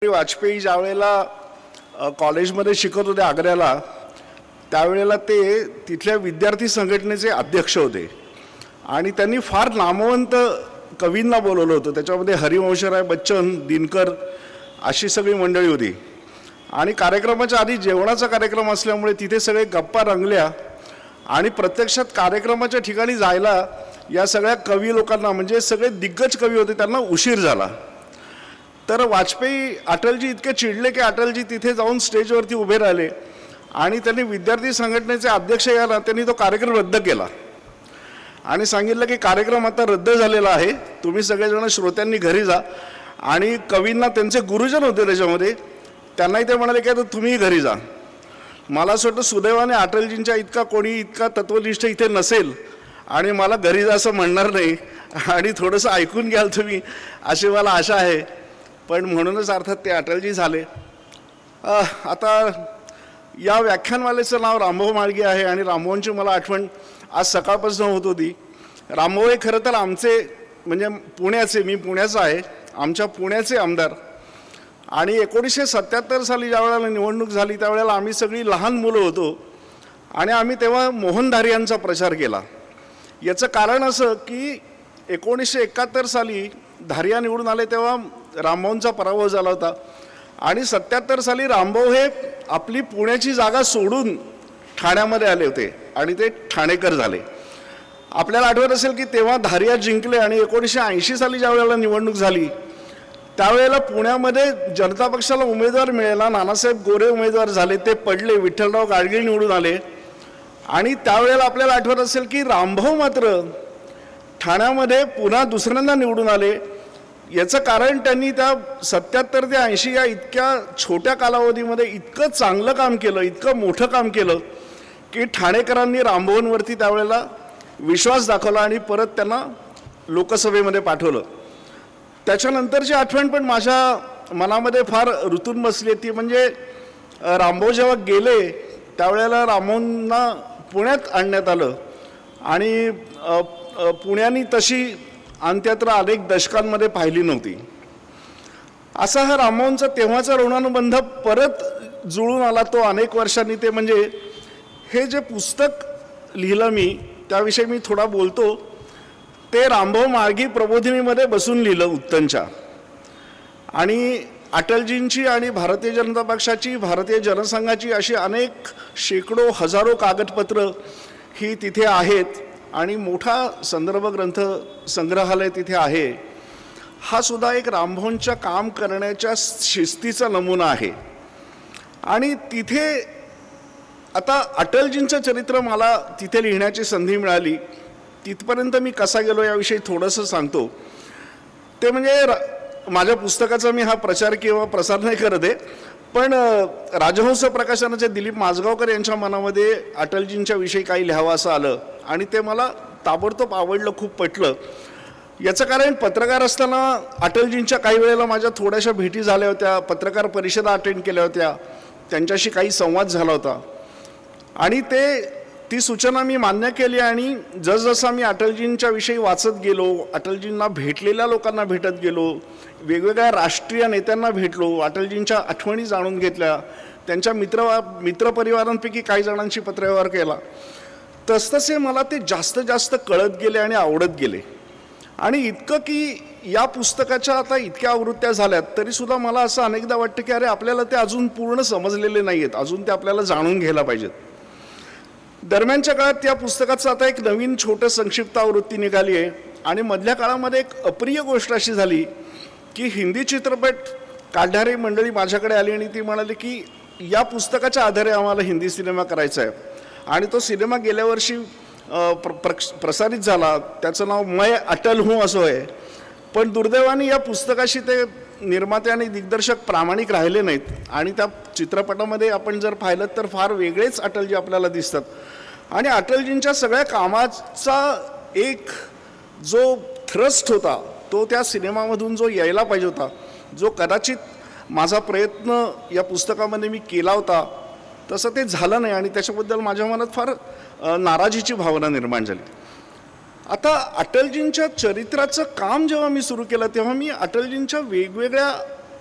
वाजपेयी ज्यावेळेला कॉलेजमध्ये शिकत होते आग्र्याला, त्यावेळेला ते तिथल्या विद्यार्थी संघटनेचे अध्यक्ष होते आणि त्यांनी फार नामवंत कवींना बोलवलं होतं. त्याच्यामध्ये हरिवंशराय बच्चन, दिनकर अशी सगळी मंडळी होती. आणि कार्यक्रमाच्या आधी जेवणाचा कार्यक्रम असल्यामुळे तिथे सगळे गप्पा रंगल्या आणि प्रत्यक्षात कार्यक्रमाच्या ठिकाणी जायला या सगळ्या कवी लोकांना, म्हणजे सगळे दिग्गज कवी होते, त्यांना उशीर झाला. तर वाजपेयी अटलजी इतके चिडले की अटलजी तिथे जाऊन स्टेजवरती उभे राहिले आणि त्यांनी विद्यार्थी संघटनेचे अध्यक्ष याला त्यांनी तो कार्यक्रम रद्द केला आणि सांगितलं की कार्यक्रम आता रद्द झालेला आहे, तुम्ही सगळेजण श्रोत्यांनी घरी जा. आणि कवींना त्यांचे गुरुजन होते त्याच्यामध्ये, त्यांनाही ते म्हणाले की आता तुम्ही घरी जा. मला असं वाटतं सुदैवाने अटलजींच्या इतका तत्वनिष्ठ इथे नसेल आणि मला घरी जा असं म्हणणार नाही आणि थोडंसं ऐकून घ्याल तुम्ही अशी मला आशा आहे. पण म्हणूनच अर्थात ते अटलजी झाले. आता या व्याख्यानमालेचं नाव रामभाऊ माळगे आहे आणि रामभाऊंची मला आठवण आज सकाळपासून होत होती. रामभाऊ हे खरं तर आमचे, म्हणजे पुण्याचे, मी पुण्याचा आहे, आमच्या पुण्याचे आमदार. आणि 1977 साली ज्यावेळेला निवडणूक झाली त्यावेळेला आम्ही सगळी लहान मुलं होतो आणि आम्ही तेव्हा मोहन धारियांचा प्रचार केला. याचं कारण असं की 1971 साली धारिया निवडून आले तेव्हा रामभाऊंचा पराभव झाला होता आणि 77 साली रामभाऊ हे आपली पुण्याची जागा सोडून ठाण्यामध्ये आले होते आणि ते ठाणेकर झाले. आपल्याला आठवत असेल की तेव्हा धारिया जिंकले आणि 1980 साली ज्या वेळेला निवडणूक झाली त्यावेळेला पुण्यामध्ये जनता पक्षाला उमेदवार मिळाला, नानासाहेब गोरे उमेदवार झाले, ते पडले, विठ्ठलराव गाडगीळ निवडून आले. आणि त्यावेळेला आपल्याला आठवत असेल की रामभाऊ मात्र ठाण्यामध्ये पुन्हा दुसऱ्यांदा निवडून आले. याचं कारण त्यांनी त्या 77 ते 80 या इतक्या छोट्या कालावधीमध्ये इतकं चांगलं काम केलं, इतकं मोठं काम केलं की ठाणेकरांनी रामभाऊंवरती त्यावेळेला विश्वास दाखवला आणि परत त्यांना लोकसभेमध्ये पाठवलं. त्याच्यानंतरची आठवण पण माझ्या मनामध्ये फार रुतून बसली. ती म्हणजे रामभाऊ जेव्हा गेले त्यावेळेला रामभाऊंना पुण्यात आणण्यात आलं आणि पुण्यानी तशी अंत्ययात्रा अनेक दशकांमध्ये पाहिली नव्हती. असा हा रामभाऊंचा तेव्हाचा ऋणानुबंध परत जुळून आला तो अनेक वर्षांनी. ते म्हणजे हे जे पुस्तक लिहिलं मी, त्याविषयी मी थोडा बोलतो. ते रामभाऊ माळगी प्रबोधिनीमध्ये बसून लिहिलं उत्तनच्या. आणि अटलजींची आणि भारतीय जनता पक्षाची, भारतीय जनसंघाची अशी अनेक शेकडो हजारो कागदपत्र ही तिथे आहेत आणि मोठा संदर्भ ग्रंथ संग्रहालय तिथे आहे. हा सुद्धा एक रामभाऊंच्या काम करण्याच्या शिस्तीचा नमुना आहे. आणि तिथे आता अटलजींचं चरित्र मला तिथे लिहिण्याची संधी मिळाली. तिथपर्यंत मी कसा गेलो याविषयी थोडंसं सांगतो. ते म्हणजे माझ्या पुस्तकाचा मी हा प्रचार किंवा प्रसार नाही करत आहे, पण राजहंस प्रकाशनाचे दिलीप माजगावकर यांच्या मनामध्ये अटलजींच्या विषयी काही लिहावं असं आलं आणि ते मला ताबडतोब आवडलं, खूप पटलं. याचं कारण पत्रकार असताना अटलजींच्या काही वेळेला माझ्या थोड्याशा भेटी झाल्या होत्या, पत्रकार परिषदा अटेंड केल्या होत्या, त्यांच्याशी काही संवाद झाला होता आणि ती सूचना मी मान्य केली. आणि जसजसा मी अटलजींच्या विषयी वाचत गेलो, अटलजींना भेटलेल्या लोकांना भेटत गेलो, वेगवेगळ्या राष्ट्रीय नेत्यांना भेटलो, अटलजींच्या आठवणी जाणून घेतल्या, त्यांच्या मित्रपरिवारांपैकी काही जणांशी पत्रव्यवहार केला, तसतसे मला ते जास्त जास्त कळत गेले आणि आवडत गेले. आणि इतकं की या पुस्तकाच्या आता इतक्या आवृत्त्या झाल्यात तरीसुद्धा मला असं अनेकदा वाटतं की अरे आपल्याला ते अजून पूर्ण समजलेले नाही आहेत, अजून ते आपल्याला जाणून घ्यायला पाहिजेत. दरम्यानच्या काळात या पुस्तकाचं आता एक नवीन छोटं संक्षिप्त आवृत्ती निघाली आहे. आणि मधल्या काळामध्ये एक अप्रिय गोष्ट अशी झाली की हिंदी चित्रपट काढणारी मंडळी माझ्याकडे आली आणि ती म्हणाली की या पुस्तकाच्या आधारे आम्हाला हिंदी सिनेमा करायचा आहे. आणि तो सिनेमा गेल्या वर्षी प्रसारित झाला, त्याचं नाव मैं अटल हूँ असं आहे. पण दुर्दैवाने या पुस्तकाशी ते निर्माते आणि दिग्दर्शक प्रामाणिक राहिले नाहीत आणि त्या चित्रपटामध्ये आपण जर पाहिलं तर फार वेगळेच अटलजी आपल्याला दिसतात. आणि अटलजींच्या सगळ्या कामाचा एक जो थ्रस्ट होता तो त्या सिनेमामधून जो यायला पाहिजे होता, जो कदाचित माझा प्रयत्न या पुस्तकामध्ये मी केला होता तसं ते झालं नाही आणि त्याच्याबद्दल माझ्या मनात फार नाराजीची भावना निर्माण झाली. आता अटलजींच्या चरित्राचं काम जेव्हा मी सुरू केलं तेव्हा मी अटलजींच्या वेगवेगळ्या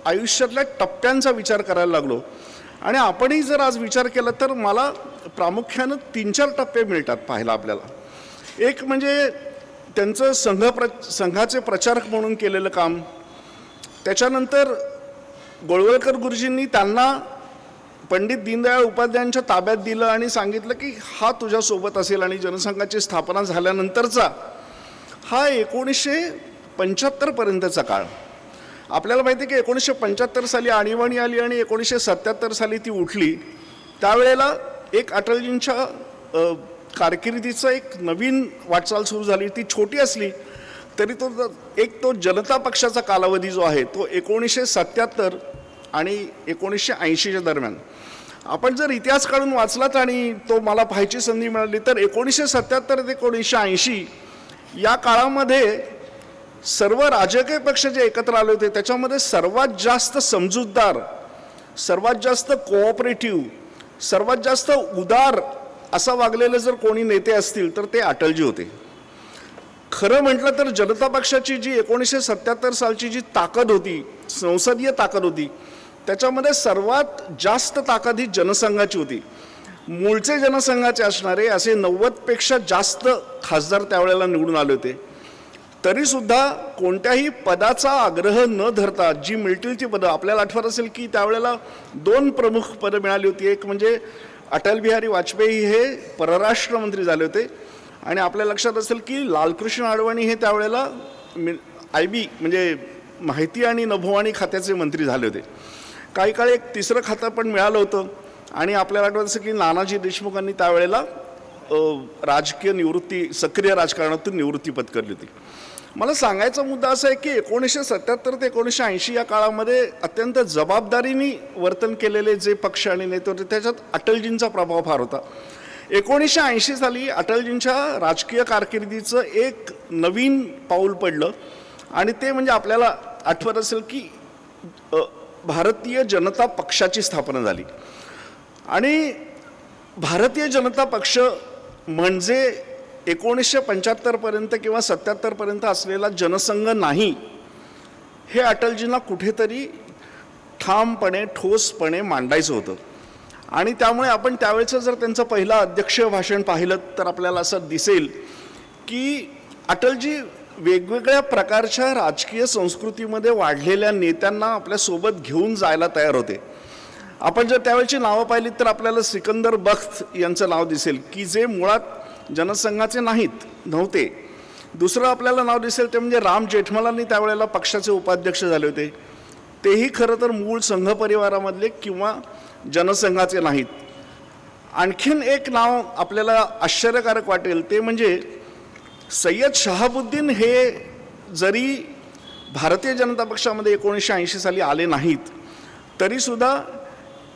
आयुष्यातल्या टप्प्यांचा विचार करायला लागलो. आणि आपणही जर आज विचार केला तर मला प्रामुख्यानं 3-4 टप्पे मिळतात पाहायला आपल्याला. एक म्हणजे त्यांचं संघाचे प्रचारक म्हणून केलेलं काम. त्याच्यानंतर गोळवलकर गुरुजींनी त्यांना पंडित दीनदयाळ उपाध्यायांच्या ताब्यात दिलं आणि सांगितलं की हा तुझ्यासोबत असेल. आणि जनसंघाची स्थापना झाल्यानंतरचा हा 1975 पर्यंतचा काळ. आपल्याला माहिती आहे की 1975 साली आणीबाणी आली आणि 1977 साली ती उठली. त्यावेळेला एक अटलजींच्या कारकिर्दीचं एक नवीन वाटचाल सुरू झाली. ती छोटी असली तरी तो जनता पक्षाचा कालावधी जो आहे तो 1977 आणि 1980च्या दरम्यान. आपण जर इतिहास काढून वाचलात आणि तो मला पाहायची संधी मिळाली तर 1977 ते 1980 या काळामध्ये सर्व राजकीय पक्ष जे एकत्र आले होते त्याच्यामध्ये सर्वात जास्त समजूतदार, सर्वात जास्त कोऑपरेटिव्ह, सर्वात जास्त उदार असं वागलेले जर कोणी नेते असतील तर ते अटलजी होते. खरं म्हटलं तर जनता पक्षाची जी 1977 सालची जी ताकद होती, संसदीय ताकद होती, त्याच्यामध्ये सर्वात जास्त ताकद ही जनसंघाची होती. मूळचे जनसंघाचे असणारे असे 90पेक्षा जास्त खासदार त्यावेळेला निवडून आले होते. तरीसुद्धा कोणत्याही पदाचा आग्रह न धरता जी मिळतील ती पदं, आपल्याला आठवत असेल की त्यावेळेला 2 प्रमुख पदं मिळाली होती. एक म्हणजे अटल बिहारी वाजपेयी हे परराष्ट्र मंत्री झाले होते आणि आपल्या लक्षात असेल की लालकृष्ण अडवाणी हे त्यावेळेला IB म्हणजे माहिती आणि नभोवाणी खात्याचे मंत्री झाले होते. काही काळ एक तिसरं खातं पण मिळालं होतं. आणि आपल्याला आठवत असेल की नानाजी देशमुखांनी त्यावेळेला राजकीय निवृत्ती, सक्रिय राजकारणातून निवृत्ती पत्करली होती. मला सांगायचा मुद्दा असा आहे की 1977 ते 1980 या काळामध्ये अत्यंत जबाबदारीने वर्तन केलेले जे पक्ष आणि नेते होते त्याच्यात अटलजींचा प्रभाव फार होता. 1980 साली अटलजींच्या राजकीय कारकिर्दीचं एक नवीन पाऊल पडलं आणि ते म्हणजे आपल्याला आठवत असेल की भारतीय जनता पक्षाची स्थापना झाली. आणि भारतीय जनता पक्ष म्हणजे 1975 पर्यंत किंवा 77 पर्यंत असलेला जनसंघ नाही, हे अटलजींना कुठेतरी ठामपणे ठोसपणे मांडायचं होतं. आणि त्यामुळे आपण त्यावेळेचं जर त्यांचं पहिलं अध्यक्षीय भाषण पाहिलं तर आपल्याला असं दिसेल की अटलजी वेगवेगळ्या प्रकारच्या राजकीय संस्कृतीमध्ये वाढलेल्या नेत्यांना आपल्यासोबत घेऊन जायला तयार होते. आपण जर त्यावेळची नावं पाहिलीत तर आपल्याला सिकंदर बख्त यांचं नाव दिसेल की जे मुळात जनसंघाचे नव्हते. दुसरं आपल्याला नाव दिसेल ते म्हणजे राम जेठमलानी त्यावेळेला पक्षाचे उपाध्यक्ष झाले होते. तेही खरं तर मूळ संघ परिवारामधले किंवा जनसंघाचे नाहीत. आणखीन एक नाव आपल्याला आश्चर्यकारक वाटेल ते म्हणजे सय्यद शहाबुद्दीन हे जरी भारतीय जनता पक्षामध्ये 1980 साली आले नाहीत तरीसुद्धा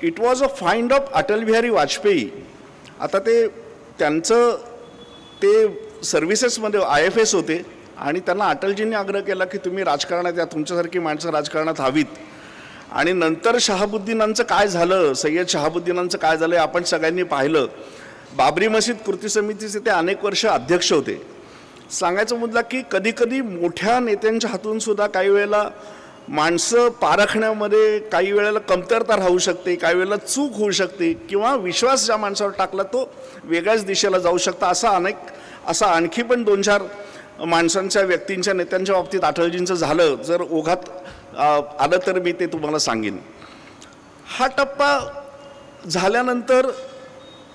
it was a find of Atal Bihari Vajpayee. आता त्यांचं सर्व्हिसेसमध्ये IFS होते आणि त्यांना अटलजींनी आग्रह केला की तुम्ही राजकारणात या, तुमच्यासारखी माणसं राजकारणात हवीत. आणि नंतर शहाबुद्दीनांचं काय झालं, सय्यद शहाबुद्दीनांचं काय झालं आपण सगळ्यांनी पाहिलं. बाबरी मशीद कृती समितीचे ते अनेक वर्ष अध्यक्ष होते. सांगायचा मुद्दा की कधीकधी मोठ्या नेत्यांच्या हातून सुद्धा काही वेळेला माणसं पारखण्यामध्ये काही वेळेला कमतरता राहू शकते, काही वेळेला चूक होऊ शकते किंवा विश्वास ज्या माणसावर टाकला तो वेगळ्याच दिशेला जाऊ शकता. असा आणखी पण 2-4 माणसांच्या, व्यक्तींच्या, नेत्यांच्या बाबतीत अटलजींचं झालं. जर ओघात आलं तर मी ते तुम्हाला सांगेन. हा टप्पा झाल्यानंतर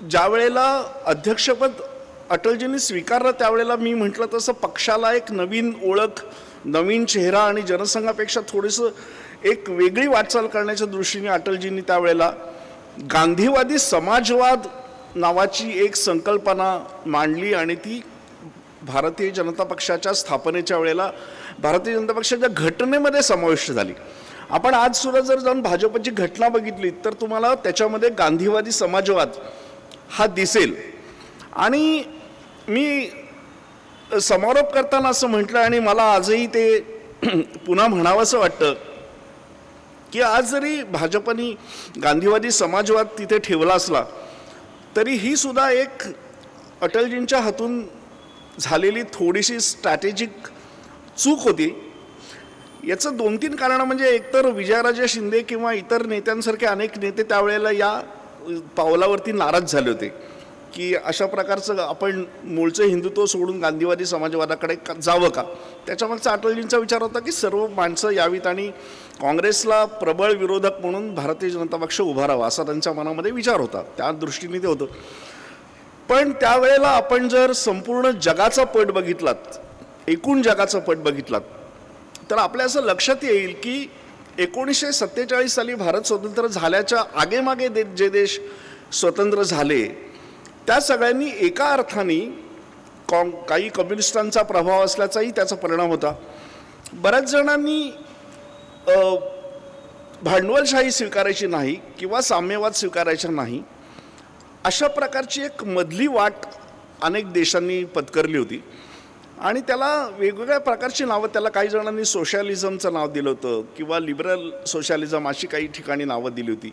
ज्या वेळेला अध्यक्षपद अटलजींनी स्वीकारलं त्यावेळेला मी म्हटलं तसं पक्षाला एक नवीन ओळख, नवीन चेहरा आणि जनसंघापेक्षा थोडंसं एक वेगळी वाटचाल करण्याच्या दृष्टीने अटलजींनी त्यावेळेला गांधीवादी समाजवाद नावाची एक संकल्पना मांडली आणि ती भारतीय जनता पक्षाच्या स्थापनेच्या वेळेला भारतीय जनता पक्षाच्या घटनेमध्ये समाविष्ट झाली. आपण आज सुद्धा जर जाऊन भाजपची घटना बघितली तर तुम्हाला त्याच्यामध्ये गांधीवादी समाजवाद हा दिसेल. आणि मी समारोप करताना असं म्हटलं आणि मला आजही ते पुन्हा म्हणावंसं वाटतं की आज जरी भाजपनी गांधीवादी समाजवाद तिथे ठेवला असला तरी ही सुद्धा एक अटलजींच्या हातून झालेली थोडीशी स्ट्रॅटेजिक चूक होती. याचं 2-3 कारणं म्हणजे एकतर विजयराजे शिंदे किंवा इतर नेत्यांसारखे अनेक नेते त्यावेळेला या पावलावरती नाराज झाले होते की अशा प्रकारचं आपण मूळचं हिंदुत्व सोडून गांधीवादी समाजवादाकडे जावं का. त्याच्यामागचा अटलजींचा विचार होता की सर्व माणसं यावीत आणि काँग्रेसला प्रबळ विरोधक म्हणून भारतीय जनता पक्ष उभा राहावा असा त्यांच्या मनामध्ये विचार होता. त्या दृष्टीने ते होतं. पण त्यावेळेला आपण जर संपूर्ण जगाचा पट बघितलात, एकूण जगाचा पट बघितलात, तर आपल्या असं लक्षात येईल की 1947 साली भारत स्वतंत्र झाल्याच्या आगेमागे जे देश स्वतंत्र झाले त्या सगळ्यांनी एका अर्थाने काही कम्युनिस्टांचा प्रभाव असल्याचाही त्याचा परिणाम होता. बऱ्याच जणांनी भांडवलशाही स्वीकारायची नाही किंवा साम्यवाद स्वीकारायचा नाही अशा प्रकारची एक मधली वाट अनेक देशांनी पत्करली होती आणि त्याला वेगवेगळ्या प्रकारची नावं, त्याला काही जणांनी सोशलिझमचं नाव दिलं होतं किंवा लिबरल सोशलिझम अशी काही ठिकाणी नावं दिली होती.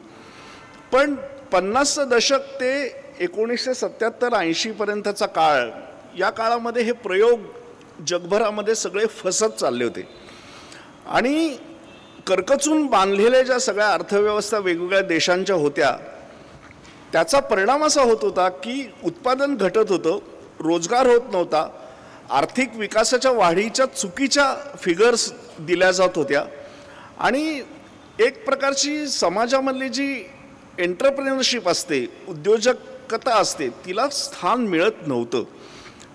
पण 50चं दशक ते 1977-80 पर्यंतचा काळ, या काळामध्ये हे प्रयोग जगभरामध्ये सगळे फसत चालले होते आणि करकचून बांधलेल्या ज्या सगळ्या अर्थव्यवस्था वेगवेगळ्या देशांच्या होत्या त्याचा परिणाम असा होत होता की उत्पादन घटत होतं, रोजगार होत नव्हता, आर्थिक विकासाच्या वाढीच्या चुकीच्या फिगर्स दिल्या जात होत्या आणि एक प्रकारची समाजामधली जी एंटरप्रेनरशिप असते, उद्योजकता असते, तिला स्थान मिळत नव्हतं.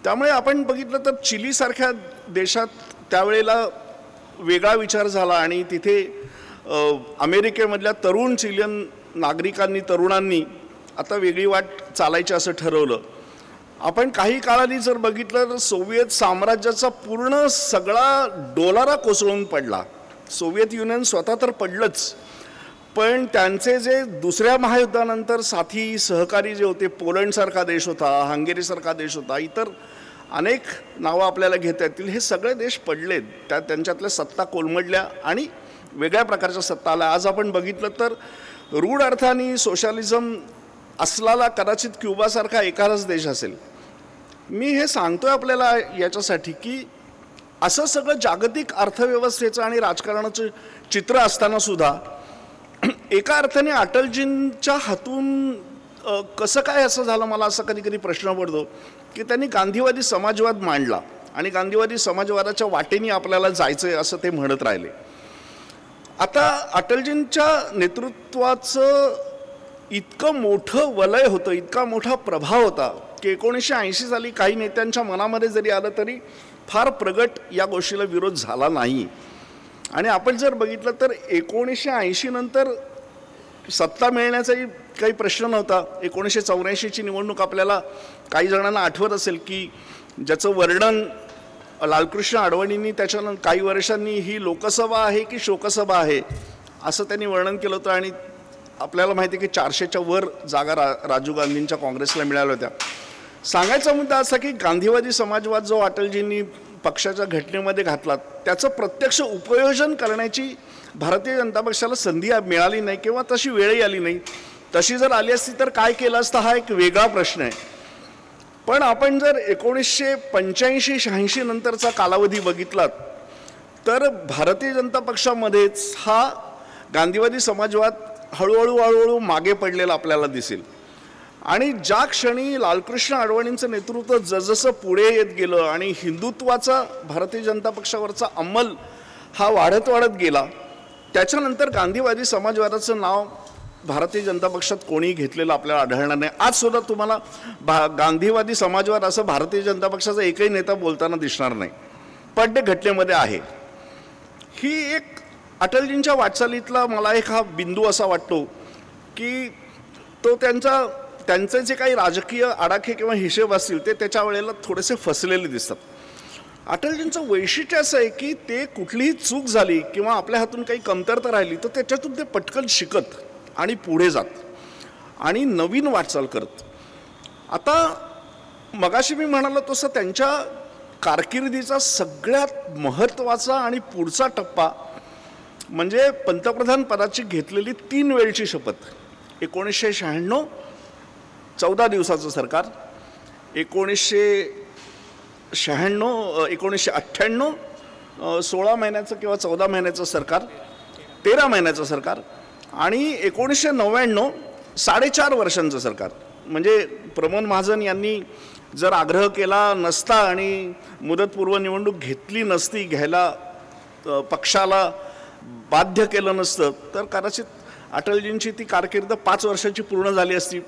त्यामुळे आपण बघितलं तर चिलीसारख्या देशात त्यावेळेला वेगळा विचार झाला आणि तिथे अमेरिकेमधल्या तरुण चिलियन नागरिकांनी, तरुणांनी आता वेगळी वाट चालायची असं ठरवलं. आपण काही काळाने जर बघितलं तर सोव्हिएत साम्राज्याचा पूर्ण सगळा डोलारा कोसळून पडला. सोव्हिएत युनियन स्वतः तर पडलंच, पण त्यांचे जे दुसऱ्या महायुद्धानंतर साथी सहकारी जे होते, पोलंडसारखा देश होता, हंगेरीसारखा देश होता, इतर अनेक नावं आपल्याला घेता येतील, हे सगळे देश पडलेत. त्यांच्यातल्या सत्ता कोलमडल्या आणि वेगळ्या प्रकारच्या सत्ता आल्या. आज आपण बघितलं तर रूढ अर्थाने सोशलिझम असलेला कदाचित क्युबासारखा एखादाच देश असेल. मी हे सांगतोय आपल्याला याच्यासाठी की असं सगळं जागतिक अर्थव्यवस्थेचं आणि राजकारणाचं चित्र असताना सुद्धा एका अर्थाने अटलजींच्या हातून कसं काय असं झालं, मला असा कधी कधी प्रश्न पडतो की त्यांनी गांधीवादी समाजवाद मांडला आणि गांधीवादी समाजवादाच्या वाटेने आपल्याला जायचं आहे असं ते म्हणत राहिले. आता अटलजींच्या नेतृत्वाचं इतकं मोठं वलय होतं, इतका मोठा प्रभाव होता की 1980 साली काही नेत्यांच्या मनामध्ये जरी आलं तरी फार प्रगट या गोष्टीला विरोध झाला नाही. आणि आपण जर बघितलं तर 1980 नंतर सत्ता मिळण्याचाही काही प्रश्न नव्हता. 1984ची निवडणूक आपल्याला काही जणांना आठवत असेल की ज्याचं वर्णन लालकृष्ण अडवाणींनी त्याच्यानंतर काही वर्षांनी ही लोकसभा आहे की शोकसभा आहे असं त्यांनी वर्णन केलं होतं आणि आपल्याला माहिती आहे की 400च्या वर जागा राजीव गांधींच्या काँग्रेसला मिळाल्या होत्या. सांगायचा मुद्दा असा की गांधीवादी समाजवाद जो अटलजींनी पक्षाच्या घटनेमध्ये घातला त्याचं प्रत्यक्ष उपयोजन करण्याची भारतीय जनता पक्षाला संधी मिळाली नाही किंवा तशी वेळही आली नाही. तशी जर आली असती तर काय केलं असतं हा एक वेगळा प्रश्न आहे. पण आपण जर 1985-86 नंतरचा कालावधी बघितलात तर भारतीय जनता पक्षामध्येच हा गांधीवादी समाजवाद हळूहळू मागे पडलेला आपल्याला दिसेल. आणि ज्या क्षणी लालकृष्ण अडवाणींचं नेतृत्व जसजसं पुढे येत गेलं आणि हिंदुत्वाचा भारतीय जनता पक्षावरचा अंमल हा वाढत गेला त्याच्यानंतर गांधीवादी समाजवादाचं नाव भारतीय जनता पक्षात कोणीही घेतलेलं आपल्याला आढळणार नाही. आज सुद्धा तुम्हाला गांधीवादी समाजवाद असं भारतीय जनता पक्षाचा एकही नेता बोलताना दिसणार नाही, पण ते घटनेमध्ये आहे. ही एक अटलजींच्या वाटचालीतला मला एक हा बिंदू असा वाटतो की तो त्यांचे जे काही राजकीय आडाखे किंवा हिशेब असतील ते त्याच्या वेळेला थोडेसे फसलेले दिसतात. अटलजींचं वैशिष्ट्य असं आहे की ते कुठलीही चूक झाली किंवा आपल्या हातून काही कमतरता राहिली तर त्याच्यातून ते पटकन शिकत आणि पुढे जात आणि नवीन वाटचाल करत. आता मगाशी मी म्हणालो तसं त्यांच्या कारकिर्दीचा सगळ्यात महत्त्वाचा आणि पुढचा टप्पा म्हणजे पंतप्रधान पदाची घेतलेली 3 वेळची शपथ. 1996 14 दिवसाचं सरकार, 1996, 1998 16 महिन्याचं किंवा 14 महिन्याचं सरकार, 13 महिन्याचं सरकार आणि 1999 4.5 वर्षांचं सरकार. म्हणजे प्रमोद महाजन यांनी जर आग्रह केला नसता आणि मुदतपूर्व निवडणूक घेतली नसती, घ्यायला पक्षाला बाध्य केलं नसतं, तर कदाचित अटलजींची ती कारकीर्द 5 वर्षाची पूर्ण झाली असती.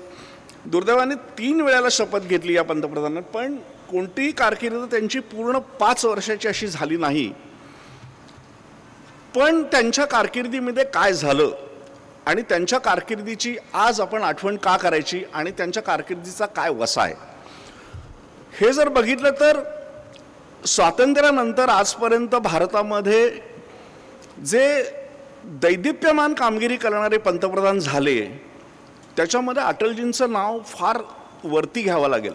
दुर्दैवाने 3 वेळेला शपथ घेतली या पंतप्रधानांनी, पण कोणतीही कारकीर्द त्यांची पूर्ण 5 वर्षाची अशी झाली नाही. पण त्यांच्या कारकिर्दीमध्ये काय झालं आणि त्यांच्या कारकिर्दीची आज आपण आठवण का करायची आणि त्यांच्या कारकिर्दीचा काय वसा आहे हे जर बघितलं तर स्वातंत्र्यानंतर आजपर्यंत भारतामध्ये जे दैदिप्यमान कामगिरी करणारे पंतप्रधान झाले त्याच्यामध्ये अटलजींचं नाव फार वरती घ्यावं लागेल.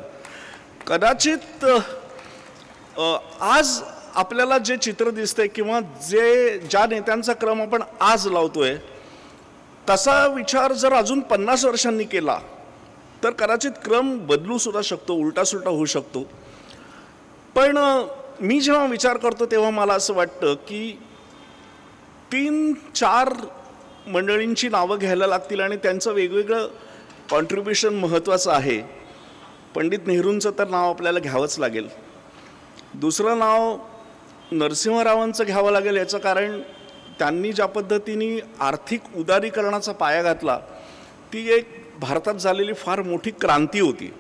कदाचित आज आपल्याला जे चित्र दिसतंय किंवा ज्या नेत्यांचा क्रम आपण आज लावतोय तसा विचार जर अजून 50 वर्षांनी केला तर कदाचित क्रम बदलू सुद्धा शकतो, उलटा सुलटा होऊ शकतो. पण मी जेव्हा विचार करतो तेव्हा मला असं वाटतं की 3-4 मंडळींची नावं घ्यायला लागतील आणि त्यांचं वेगवेगळं कॉन्ट्रीब्युशन महत्त्वाचं आहे. पंडित नेहरूंचं तर नाव आपल्याला घ्यावंच लागेल. दुसरं नाव नरसिंहरावांचं घ्यावं लागेल. याचं कारण त्यांनी ज्या पद्धतीने आर्थिक उदारीकरणाचा पाया घातला ती एक भारतात झालेली फार मोठी क्रांती होती.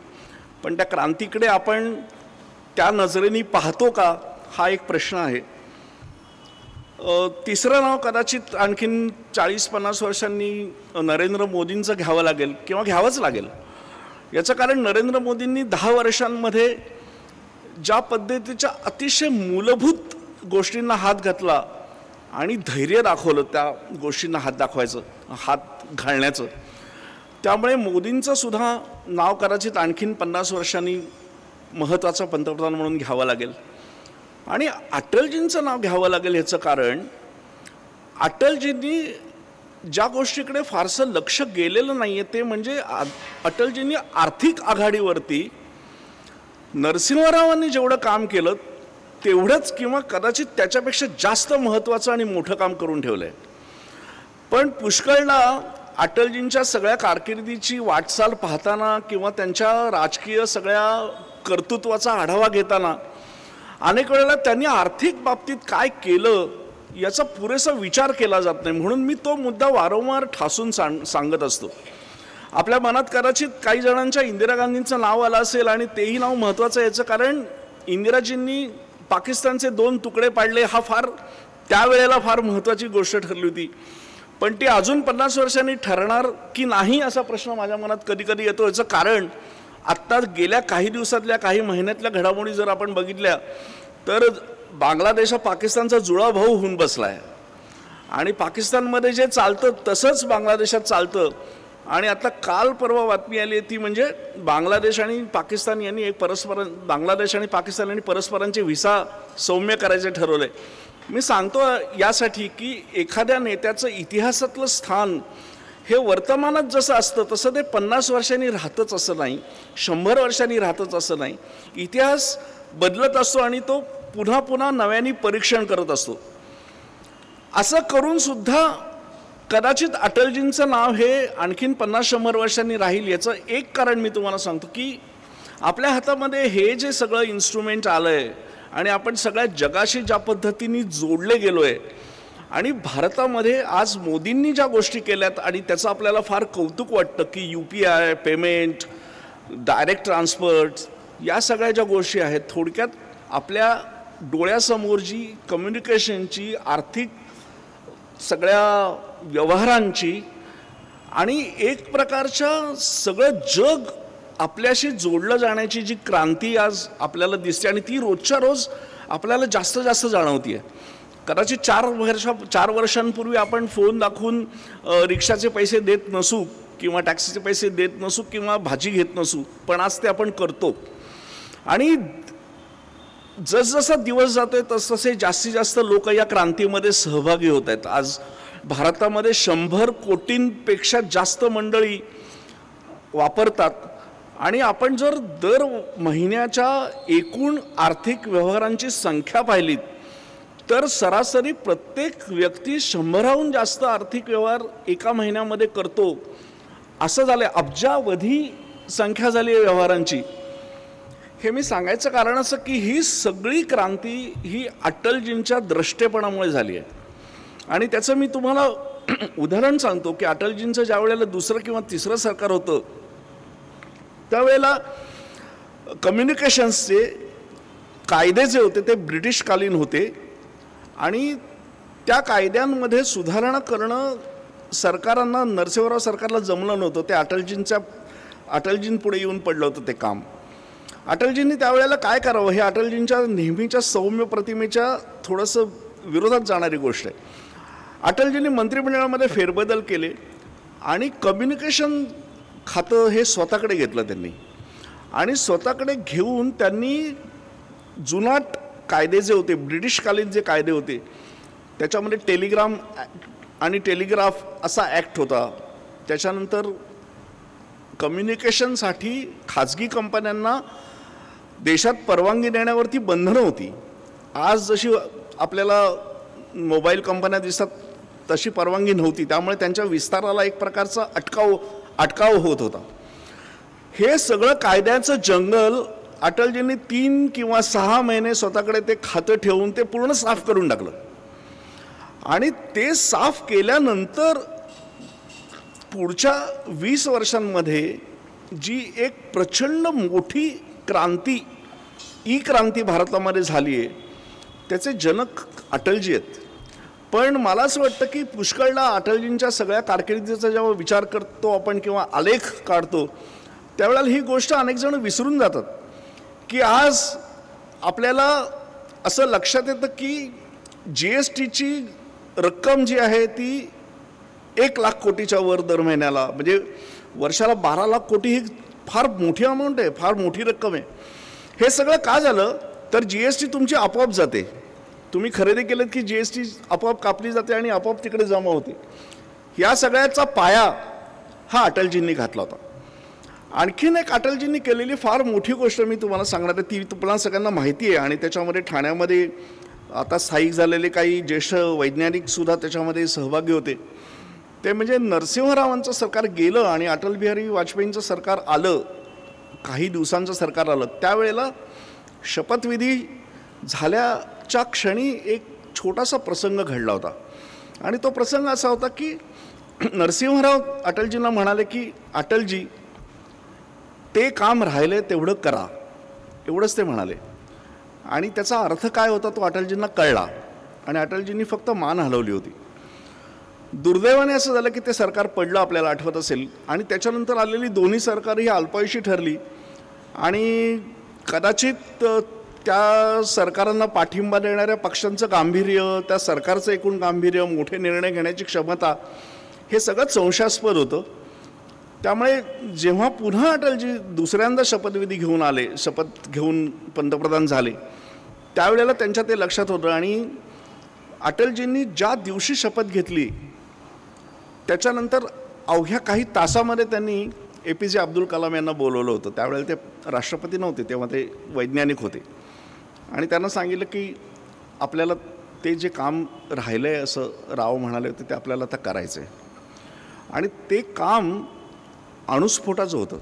पण त्या क्रांतीकडे आपण त्या नजरेने पाहतो का हा एक प्रश्न आहे. तिसरं नाव कदाचित आणखीन 40-50 वर्षांनी नरेंद्र मोदींचं घ्यावं लागेल किंवा घ्यावंच लागेल. याचं कारण नरेंद्र मोदींनी 10 वर्षांमध्ये ज्या पद्धतीच्या अतिशय मूलभूत गोष्टींना हात घातला आणि धैर्य दाखवलं त्या गोष्टींना हात घालण्याचं, त्यामुळे मोदींचं सुद्धा नाव कदाचित आणखीन 50 वर्षांनी महत्त्वाचा पंतप्रधान म्हणून घ्यावं लागेल. आणि अटलजींचं नाव घ्यावं लागेल याचं कारण अटलजींनी ज्या गोष्टीकडे फारसं लक्ष गेलेलं नाही आहे ते म्हणजे अटलजींनी आर्थिक आघाडीवरती नरसिंहरावांनी जेवढं काम केलं तेवढंच किंवा कदाचित त्याच्यापेक्षा जास्त महत्त्वाचं आणि मोठं काम करून ठेवलं आहे. पण पुष्कळदा अटलजींच्या सगळ्या कारकिर्दीची वाटचाल पाहताना किंवा त्यांच्या राजकीय सगळ्या कर्तृत्वाचा आढावा घेताना अनेक वेळेला त्यांनी आर्थिक बाबतीत काय केलं याचा पुरेसा विचार केला जात नाही. म्हणून मी तो मुद्दा वारंवार ठासून सांगत असतो. आपल्या मनात कदाचित काही जणांच्या इंदिरा गांधींचं नाव आलं असेल आणि तेही नाव महत्त्वाचं आहे. याचं कारण इंदिराजींनी पाकिस्तानचे 2 तुकडे पाडले हा त्यावेळेला फार महत्त्वाची गोष्ट ठरली होती. पण ती अजून 50 वर्षांनी ठरणार की नाही असा प्रश्न माझ्या मनात कधी कधी येतो. याचं कारण आत्ता गेल्या काही दिवसातल्या काही महिन्यातल्या घडामोडी जर आपण बघितल्या तर बांगलादेश हा पाकिस्तानचा जुळा भाऊ होऊन बसला आहे आणि पाकिस्तानमध्ये जे चालतं तसंच बांगलादेशात चालतं. आणि आता काल परवा बातमी आली ती म्हणजे बांगलादेश आणि पाकिस्तान यांनी बांगलादेश आणि पाकिस्तान यांनी परस्परांचे व्हिसा सौम्य करायचे ठरवले. मी सांगतो यासाठी की एखाद्या नेत्याचं इतिहासातलं स्थान हे वर्तमानात जसं असतं तसं ते 50 वर्षांनी राहतच असं नाही, 100 वर्षांनी राहतच असं नाही. इतिहास बदलत असतो आणि तो पुन्हा पुन्हा नव्याने परीक्षण करत असतो. असं करून सुद्धा कदाचित अटलजींचं नाव हे आणखीन 50-100 वर्षांनी राहील. याचं एक कारण मी तुम्हाला सांगतो की आपल्या हातामध्ये हे जे सगळं इन्स्ट्रुमेंट आलं आहे आणि आपण सगळ्या जगाशी ज्या पद्धतीने जोडले गेलो आहे आणि भारतामध्ये आज मोदींनी ज्या गोष्टी केल्यात आणि त्याचं आपल्याला फार कौतुक वाटतं की UPI पेमेंट, डायरेक्ट ट्रान्सफर्स या सगळ्या ज्या गोष्टी आहेत थोडक्यात आपल्या डोळ्यासमोर जी कम्युनिकेशनची, आर्थिक सगळ्या व्यवहारांची आणि एक प्रकारच्या सगळं जग आपल्याशी जोडलं जाण्याची जी क्रांती आज आपल्याला दिसते आणि ती रोजच्या रोज आपल्याला जास्त जास्त जाणवती आहे. कदाचित 4 वर्षांपूर्वी आपण फोन दाखवून रिक्षाचे पैसे देत नसू किंवा टॅक्सीचे पैसे देत नसू किंवा भाजी घेत नसू, पण आज ते आपण करतो. आणि जसजसा दिवस जातोय तसतसे जास्तीत जास्त लोक या क्रांतीमध्ये सहभागी होत आहेत. आज भारतामध्ये 100 कोटींपेक्षा जास्त मंडळी वापरतात आणि आपण जर दर महिन्याच्या एकूण आर्थिक व्यवहारांची संख्या पाहिलीत तर सरासरी प्रत्येक व्यक्ती 100हून जास्त आर्थिक व्यवहार एका महिन्यामध्ये करतो असं झालं. अब्जावधी संख्या झाली आहे व्यवहारांची. हे मी सांगायचं कारण असं की ही सगळी क्रांती ही अटलजींच्या द्रष्टेपणामुळे झाली आहे. आणि त्याचं मी तुम्हाला उदाहरण सांगतो की अटलजींचं ज्या वेळेला दुसरं किंवा तिसरं सरकार होतं त्यावेळेला कम्युनिकेशन्सचे कायदे जे होते ते ब्रिटिशकालीन होते आणि त्या कायद्यांमध्ये सुधारणा करणं सरकारांना, नरसिंहराव सरकारला जमलं नव्हतं. ते अटलजींपुढे येऊन पडलं होतं ते काम. अटलजींनी त्यावेळेला काय करावं हे अटलजींच्या नेहमीच्या सौम्य प्रतिमेच्या थोडंसं विरोधात जाणारी गोष्ट आहे. अटलजींनी मंत्रिमंडळामध्ये फेरबदल केले आणि कम्युनिकेशन खातं हे स्वतःकडे घेतलं त्यांनी. आणि स्वतःकडे घेऊन त्यांनी जुनाट कायदे जे होते, ब्रिटिशकालीन जे कायदे होते, त्याच्यामध्ये टेलिग्राम आणि टेलिग्राफ असा ॲक्ट होता. त्याच्यानंतर कम्युनिकेशनसाठी खाजगी कंपन्यांना देशात परवानगी देण्यावरती बंधनं होती. आज जशी आपल्याला मोबाईल कंपन्या दिसतात तशी परवानगी नव्हती. त्यामुळे त्यांच्या विस्ताराला एक प्रकारचा अटकाव होत होता. हे सगळं कायद्याचं जंगल अटलजींनी 3 किंवा 6 महिने स्वतःकडे ते खातं ठेवून ते पूर्ण साफ करून टाकलं. आणि ते साफ केल्यानंतर पुढच्या 20 वर्षांमध्ये जी एक प्रचंड मोठी क्रांती, ई क्रांती भारतामध्ये झाली आहे त्याचे जनक अटलजी आहेत. पण मला असं वाटतं की पुष्कळदा अटलजींच्या सगळ्या कारकिर्दीचा जेव्हा विचार करतो आपण किंवा आलेख काढतो त्यावेळेला ही गोष्ट अनेक जण विसरून जातात की आज आपल्याला असं लक्षात येतं की GSTची रक्कम जी आहे ती 1 लाख कोटीच्या वर दर महिन्याला, म्हणजे वर्षाला 12 लाख कोटी ही फार मोठी अमाऊंट आहे, फार मोठी रक्कम आहे. हे सगळं का झालं तर GST तुमची आपोआप जाते. तुम्ही खरेदी केलं की GST आपोआप कापली जाते आणि आपोआप तिकडे जमा होते. या सगळ्याचा पाया हा अटलजींनी घातला होता. आणखीन एक अटलजींनी केलेली फार मोठी गोष्ट मी तुम्हाला सांगणार आहे, ती तुम्हाला सगळ्यांना माहिती आहे. आणि त्याच्यामध्ये ठाण्यामध्ये आता स्थायिक झालेले काही ज्येष्ठ वैज्ञानिकसुद्धा त्याच्यामध्ये सहभागी होते. ते म्हणजे नरसिंहरावांचं सरकार गेलं आणि अटल बिहारी वाजपेयींचं सरकार आलं, काही दिवसांचं सरकार आलं. त्यावेळेला शपथविधी झाल्याच्या क्षणी एक छोटासा प्रसंग घडला होता. आणि तो प्रसंग असा होता की नरसिंहराव अटलजींना म्हणाले की अटलजी ते काम राहिले तेवढं करा, एवढंच ते म्हणाले. आणि त्याचा अर्थ काय होता तो अटलजींना कळला आणि अटलजींनी फक्त मान हलवली होती. दुर्दैवाने असं झालं की ते सरकार पडलं, आपल्याला आठवत असेल. आणि त्याच्यानंतर आलेली दोन्ही सरकारं ही अल्पआयुषी ठरली आणि कदाचित त्या सरकारांना पाठिंबा देणाऱ्या पक्षांचं गांभीर्य, त्या सरकारचं एकूण गांभीर्य, मोठे निर्णय घेण्याची क्षमता हे सगळं संशयास्पद होतं. त्यामुळे जेव्हा पुन्हा अटलजी दुसऱ्यांदा शपथविधी घेऊन आले, शपथ घेऊन पंतप्रधान झाले, त्यावेळेला त्यांच्या ते लक्षात होतं. आणि अटलजींनी ज्या दिवशी शपथ घेतली त्याच्यानंतर अवघ्या काही तासामध्ये त्यांनी APJ अब्दुल कलाम यांना बोलवलं होतं. त्यावेळेला ते राष्ट्रपती नव्हते, तेव्हा ते वैज्ञानिक होते. आणि त्यांना सांगितलं की आपल्याला ते जे काम राहिलं आहे असं राव म्हणाले होते ते आपल्याला आता करायचं आहे. आणि ते काम अणुस्फोटाचं होतं.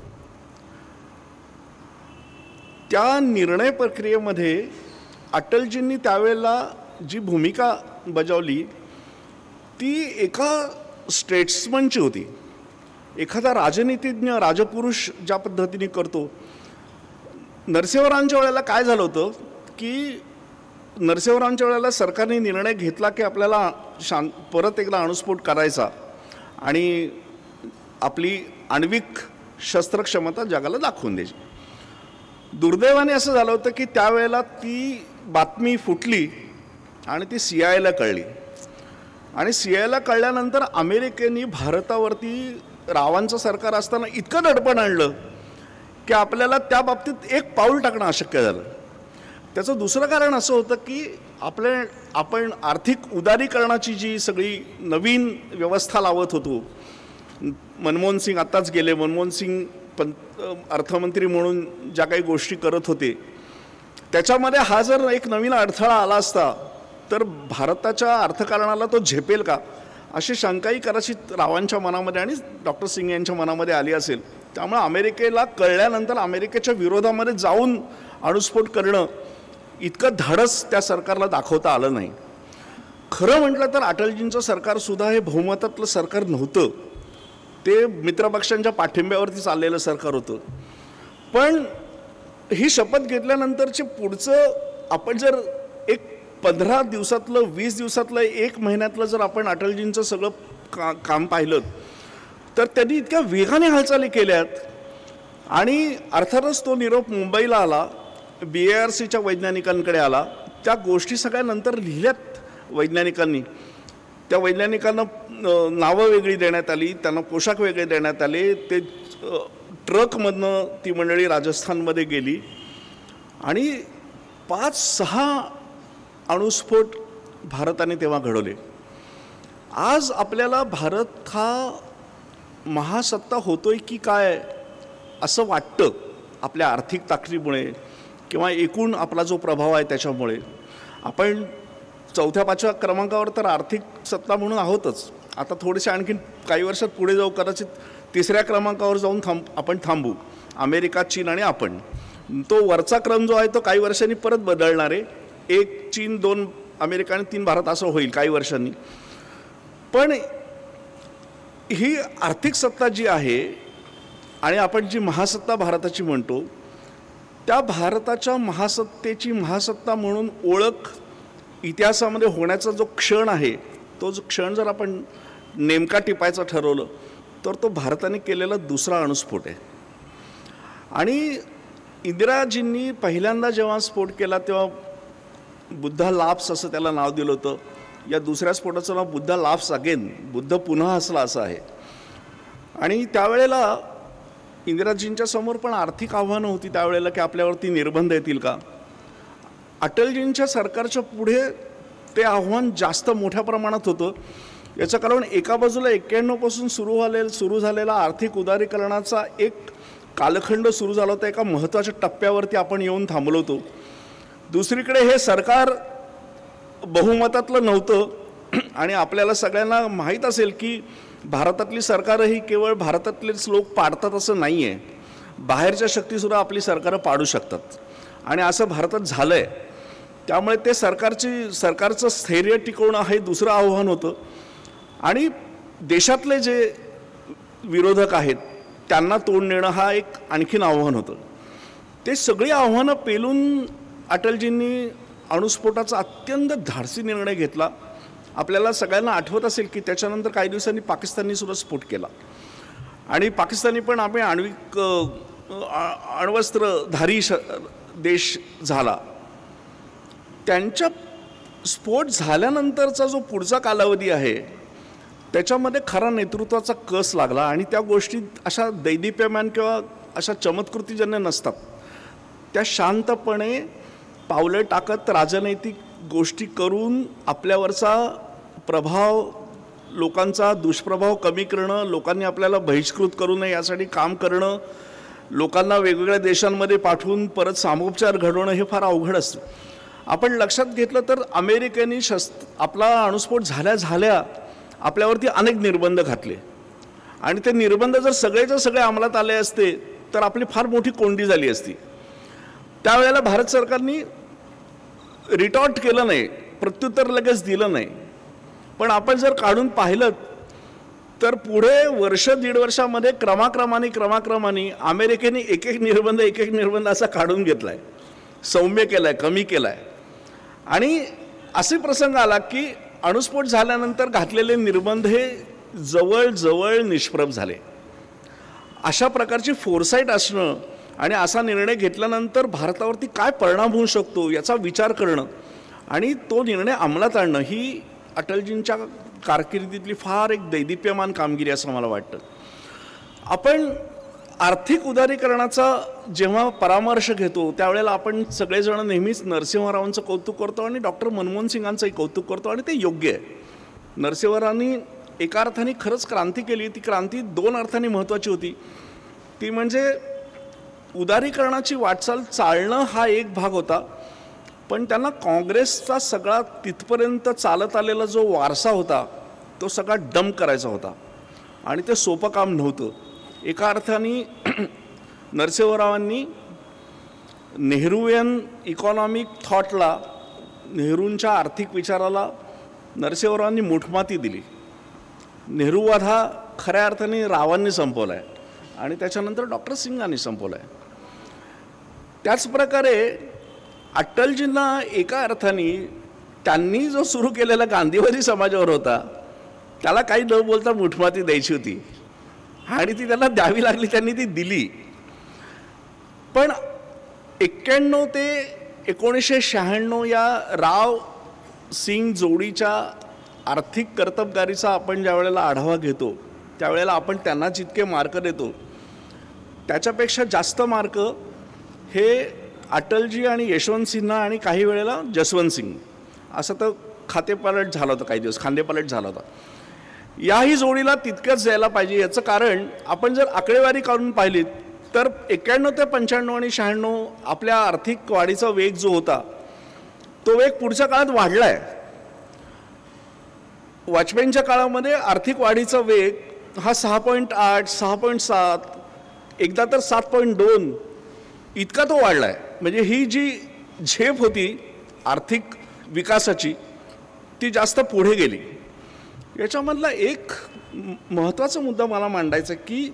त्या निर्णय प्रक्रियेमध्ये अटलजींनी त्यावेळेला जी भूमिका बजावली ती एका स्टेट्समनची होती. एखादा राजनीतिज्ञ, राजपुरुष ज्या पद्धतीने करतो. नरसिंहरावांच्या वेळेला काय झालं होतं की नरसिंहरावांच्या वेळेला सरकारने निर्णय घेतला की आपल्याला परत एकदा अणुस्फोट करायचा आणि आपली आण्विक शस्त्रक्षमता जगाला दाखवून द्यायची. दुर्दैवाने असं झालं होतं की त्यावेळेला ती बातमी फुटली आणि ती CIA कळली. आणि CIA कळल्यानंतर अमेरिकेने भारतावरती रावांचं सरकार असताना इतकं दडपण आणलं की आपल्याला त्या बाबतीत एक पाऊल टाकणं अशक्य झालं. त्याचं दुसरं कारण असं होतं की आपण आर्थिक उदारीकरणाची जी सगळी नवीन व्यवस्था लावत होतो. मनमोहन सिंग आत्ताच गेले, मनमोहन सिंग अर्थमंत्री म्हणून ज्या काही गोष्टी करत होते त्याच्यामध्ये हा जर एक नवीन अडथळा आला असता तर भारताच्या अर्थकारणाला तो झेपेल का, अशी शंकाही कदाचित रावांच्या मनामध्ये आणि डॉक्टर सिंग यांच्या मनामध्ये आली असेल. त्यामुळे अमेरिकेला कळल्यानंतर अमेरिकेच्या विरोधामध्ये जाऊन अणुस्फोट करणं इतकं धाडस त्या सरकारला दाखवता आलं नाही. खरं म्हटलं तर अटलजींचं सरकारसुद्धा हे बहुमतातलं सरकार नव्हतं, ते मित्रपक्षांच्या पाठिंब्यावरती चाललेलं सरकार होतं. पण ही शपथ घेतल्यानंतरचे पुढचं आपण जर एक 15 दिवसातलं, 20 दिवसातलं, 1 महिन्यातलं जर आपण अटलजींचं सगळं काम पाहिलं तर त्यांनी इतक्या वेगाने हालचाली केल्यात. आणि अर्थातच तो निरोप मुंबईला आला, BARCच्या वैज्ञानिकांकडे आला, त्या गोष्टी सगळ्या नंतर लिहिल्यात वैज्ञानिकांनी. त्या वैज्ञानिकांना नावं वेगळी देण्यात आली, त्यांना पोशाख वेगळे देण्यात आले. ते ट्रकमधनं ती मंडळी राजस्थानमध्ये गेली आणि 5-6 अणुस्फोट भारताने तेव्हा घडवले. आज आपल्याला भारत हा महासत्ता होतोय की काय असं वाटतं, आपल्या आर्थिक ताकदीमुळे किंवा एकूण आपला जो प्रभाव आहे त्याच्यामुळे. आपण 4-5व्या क्रमांकावर तर आर्थिक सत्ता म्हणून आहोतच. आता थोडेसे आणखीन काही वर्षात पुढे जाऊ, कदाचित 3ऱ्या क्रमांकावर जाऊन आपण थांबू. अमेरिका, चीन आणि आपण. तो वरचा क्रम जो आहे तो काही वर्षांनी परत बदलणार आहे. 1 चीन, 2 अमेरिका आणि 3 भारत असं होईल काही वर्षांनी. पण ही आर्थिक सत्ता जी आहे आणि आपण जी महासत्ता भारताची म्हणतो, त्या भारताच्या महासत्तेची महासत्ता म्हणून ओळख इतिहासामध्ये होण्याचा जो क्षण आहे, तो जो क्षण जर आपण नेमका टिपायचा ठरवलं तर तो भारताने केलेला दुसरा अणुस्फोट आहे. आणि इंदिराजींनी पहिल्यांदा जेव्हा स्फोट केला तेव्हा बुद्धा लाप्स असं त्याला नाव दिलं होतं. या दुसऱ्या स्फोटाचं नाव बुद्धा लाप्स अगेन, बुद्ध पुन्हा हसला असं आहे. आणि त्यावेळेला इंदिराजींच्या समोर पण आर्थिक आव्हानं होती त्यावेळेला की आपल्यावरती निर्बंध येतील का. अटलजींच्या सरकारच्या पुढे ते आव्हान जास्त मोठ्या प्रमाणात होतं. याचं कारण एका बाजूला 91 पासून सुरू झालेला आर्थिक उदारीकरणाचा एक कालखंड सुरू झाला होता, एका महत्त्वाच्या टप्प्यावरती आपण येऊन थांबलो होतो. दुसरीकडे हे सरकार बहुमतातलं नव्हतं आणि आपल्याला सगळ्यांना माहीत असेल की भारतातली सरकारही केवळ भारतातलेच लोक पाडतात असं नाही आहे, बाहेरच्या शक्तीसुद्धा आपली सरकारं पाडू शकतात आणि असं भारतात झालं आहे. त्यामुळे ते सरकारचं स्थैर्य टिकवणं हे दुसरं आव्हान होतं. आणि देशातले जे विरोधक आहेत त्यांना तोंड देणं हा एक आणखीन आव्हान होतं. ते सगळी आव्हानं पेलून अटलजींनी अणुस्फोटाचा अत्यंत धाडसी निर्णय घेतला. आपल्याला सगळ्यांना आठवत असेल की त्याच्यानंतर काही दिवसांनी पाकिस्ताननी सुद्धा स्फोट केला आणि पाकिस्तानी पण आपण अण्वस्त्रधारी देश झाला. त्यांच्या स्फोट झाल्यानंतरचा जो पुढचा कालावधी आहे त्याच्यामध्ये खरा नेतृत्वाचा कस लागला आणि त्या गोष्टी अशा दैदिप्यमान किंवा अशा चमत्कृतीजन्य नसतात. त्या शांतपणे पावलं टाकत राजनैतिक गोष्टी करून आपल्यावरचा प्रभाव, लोकांचा दुष्प्रभाव कमी करणं, लोकांनी आपल्याला बहिष्कृत करू नये यासाठी काम करणं, लोकांना वेगवेगळ्या देशांमध्ये पाठवून परत सामोपचार घडवणं हे फार अवघड असतं. आपण लक्षात घेतलं तर अमेरिकेने आपला अणुस्फोट झाल्या आपल्यावरती अनेक निर्बंध घातले आणि ते निर्बंध जर सगळेच्या सगळे अंमलात आले असते तर आपली फार मोठी कोंडी झाली असती. त्यावेळेला भारत सरकारने रिटॉर्ट केलं नाही, प्रत्युत्तर लगेच दिलं नाही. पण जर काढून पाहिलं तर पुढे वर्ष 1.5 वर्षामध्ये क्रमाक्रमाने अमेरिकेने एक एक निर्बंध असा काढून घेतला आहे, सौम्य केला आहे, कमी केला आहे. आणि असे प्रसंग आला की अणुस्फोट झाल्यानंतर घातलेले निर्बंध हे जवळ निष्प्रभ झाले. अशा प्रकारची फोरसाईट असणं आणि असा निर्णय घेतल्यानंतर भारतावरती काय परिणाम होऊ शकतो याचा विचार करणं आणि तो निर्णय अंमलात आणणं ही अटलजींच्या कारकिर्दीतली फार एक दैदिप्यमान कामगिरी असं मला वाटतं. आपण आर्थिक उदारीकरणाचा जेव्हा परामर्श घेतो त्यावेळेला आपण सगळेजण नेहमीच नरसिंहरावांचं कौतुक करतो आणि डॉक्टर मनमोहन सिंगांचंही कौतुक करतो आणि ते योग्य आहे. नरसिंहरावांनी एका अर्थाने खरंच क्रांती केली. ती क्रांती 2 अर्थाने महत्त्वाची होती. ती म्हणजे उदारीकरणाची वाटचाल चालणं हा एक भाग होता पण त्यांना काँग्रेसचा सगळा तिथपर्यंत चालत आलेला जो वारसा होता तो सगळा डंप करायचा होता आणि ते सोपं काम नव्हतं. एका अर्थाने नरसिंहरावांनी नेहरूवियन इकॉनॉमिक थॉटला, नेहरूंच्या आर्थिक विचाराला नरसिंहरावांनी मुठमाती दिली. नेहरूवाद हा खऱ्या अर्थाने रावांनी संपवला आहे आणि त्याच्यानंतर डॉक्टर सिंगांनी संपवला आहे. त्याचप्रकारे अटलजींना एका अर्थाने त्यांनी जो सुरू केलेला गांधीवादी समाजावर होता त्याला काही न बोलता मुठमाती द्यायची होती आणि ती त्यांना द्यावी लागली, त्यांनी ती दिली. पण 91 ते 1996 या राव सिंग जोडीच्या आर्थिक कर्तबगारीचा आपण ज्या वेळेला आढावा घेतो त्यावेळेला आपण त्यांना जितके मार्क देतो त्याच्यापेक्षा जास्त मार्क हे अटलजी आणि यशवंत सिन्हा आणि काही वेळेला जसवंत सिंग असं तर खातेपालट झालं होतं, काही दिवस खांदेपालट झाला होता. याही जोडीला तितकंच द्यायला पाहिजे. याचं कारण आपण जर आकडेवारी काढून पाहिली तर 91 ते 95 आणि 96 आपल्या आर्थिक वाढीचा वेग जो होता तो वेग पुढच्या काळात वाढला आहे. वाजपेयींच्या काळामध्ये आर्थिक वाढीचा वेग हा 6.8, 6.7, एकदा तर 7.2 इतका तो वाढला आहे. म्हणजे ही जी झेप होती आर्थिक विकासाची ती जास्त पुढे गेली. याच्यामधला एक महत्त्वाचा मुद्दा मला मांडायचा की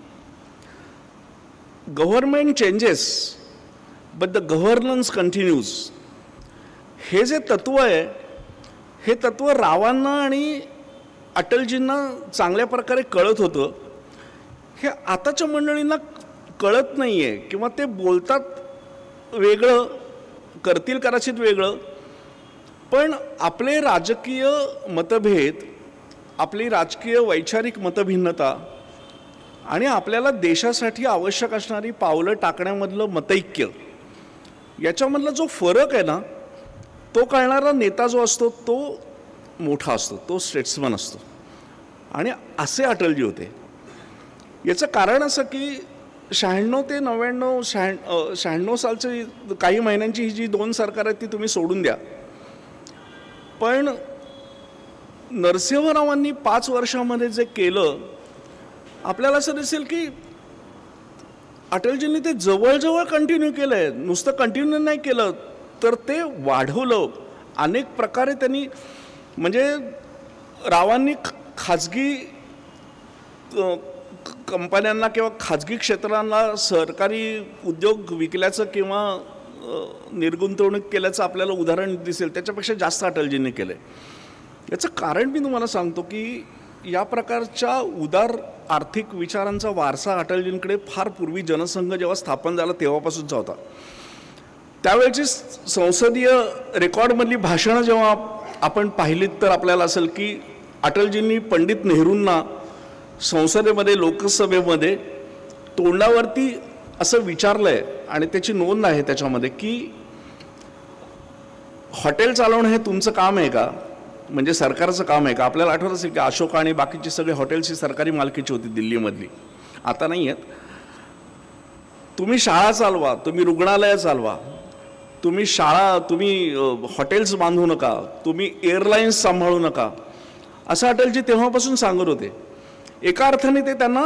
government changes but the governance continues हे जे तत्त्व आहे हे तत्त्व रावांना आणि अटलजींना चांगल्या प्रकारे कळत होतं. हे आताच्या मंडळींना कळत नाही आहे किंवा ते बोलतात वेगळं, करतील कदाचित वेगळं. पण आपले राजकीय मतभेद, आपली राजकीय वैचारिक मतभिन्नता आणि आपल्याला देशासाठी आवश्यक असणारी पावलं टाकण्यामधलं मतैक्य याच्यामधला जो फरक आहे ना तो कळणारा नेता जो असतो तो मोठा असतो, तो स्टेट्समन असतो. आणि असे अटलजी होते. याचं कारण असं की 96 ते 96 सालची काही महिन्यांची ही जी 2 सरकार आहेत ती तुम्ही सोडून द्या. पण नरसिंहरावांनी 5 वर्षामध्ये जे केलं आपल्याला असं दिसेल की अटलजींनी ते जवळजवळ कंटिन्यू केलं आहे. नुसतं कंटिन्यू नाही केलं तर ते वाढवलं अनेक प्रकारे. त्यांनी म्हणजे रावांनी खाजगी कंपन्यांना किंवा खाजगी क्षेत्रांना सरकारी उद्योग विकल्याचं किंवा निर्गुंतवणूक केल्याचं आपल्याला उदाहरण दिसेल. त्याच्यापेक्षा जास्त अटलजींनी केलं आहे. याचं कारण मी तुम्हाला सांगतो की या प्रकारच्या उदार आर्थिक विचारांचा वारसा अटलजींकडे फार पूर्वी जनसंघ जेव्हा स्थापन झाला तेव्हापासूनचा होता. त्यावेळची संसदीय रेकॉर्डमधली भाषणं जेव्हा आपण पाहिलीत तर आपल्याला असेल की अटलजींनी पंडित नेहरूंना संसदेमध्ये, लोकसभेमध्ये तोंडावरती असं विचारलं आहे आणि त्याची नोंद आहे त्याच्यामध्ये की हॉटेल चालवणं हे तुमचं काम आहे का, म्हणजे सरकारचं काम आहे का. आपल्याला आठवत असेल की अशोका आणि बाकीची सगळी हॉटेल्सची सरकारी मालकीची होती दिल्लीमधली, आता नाही आहेत. तुम्ही शाळा चालवा, तुम्ही रुग्णालय चालवा, तुम्ही हॉटेल्स बांधू नका, तुम्ही एअरलाईन्स सांभाळू नका, असं अटलजी तेव्हापासून सांगत होते. एका अर्थाने ते त्यांना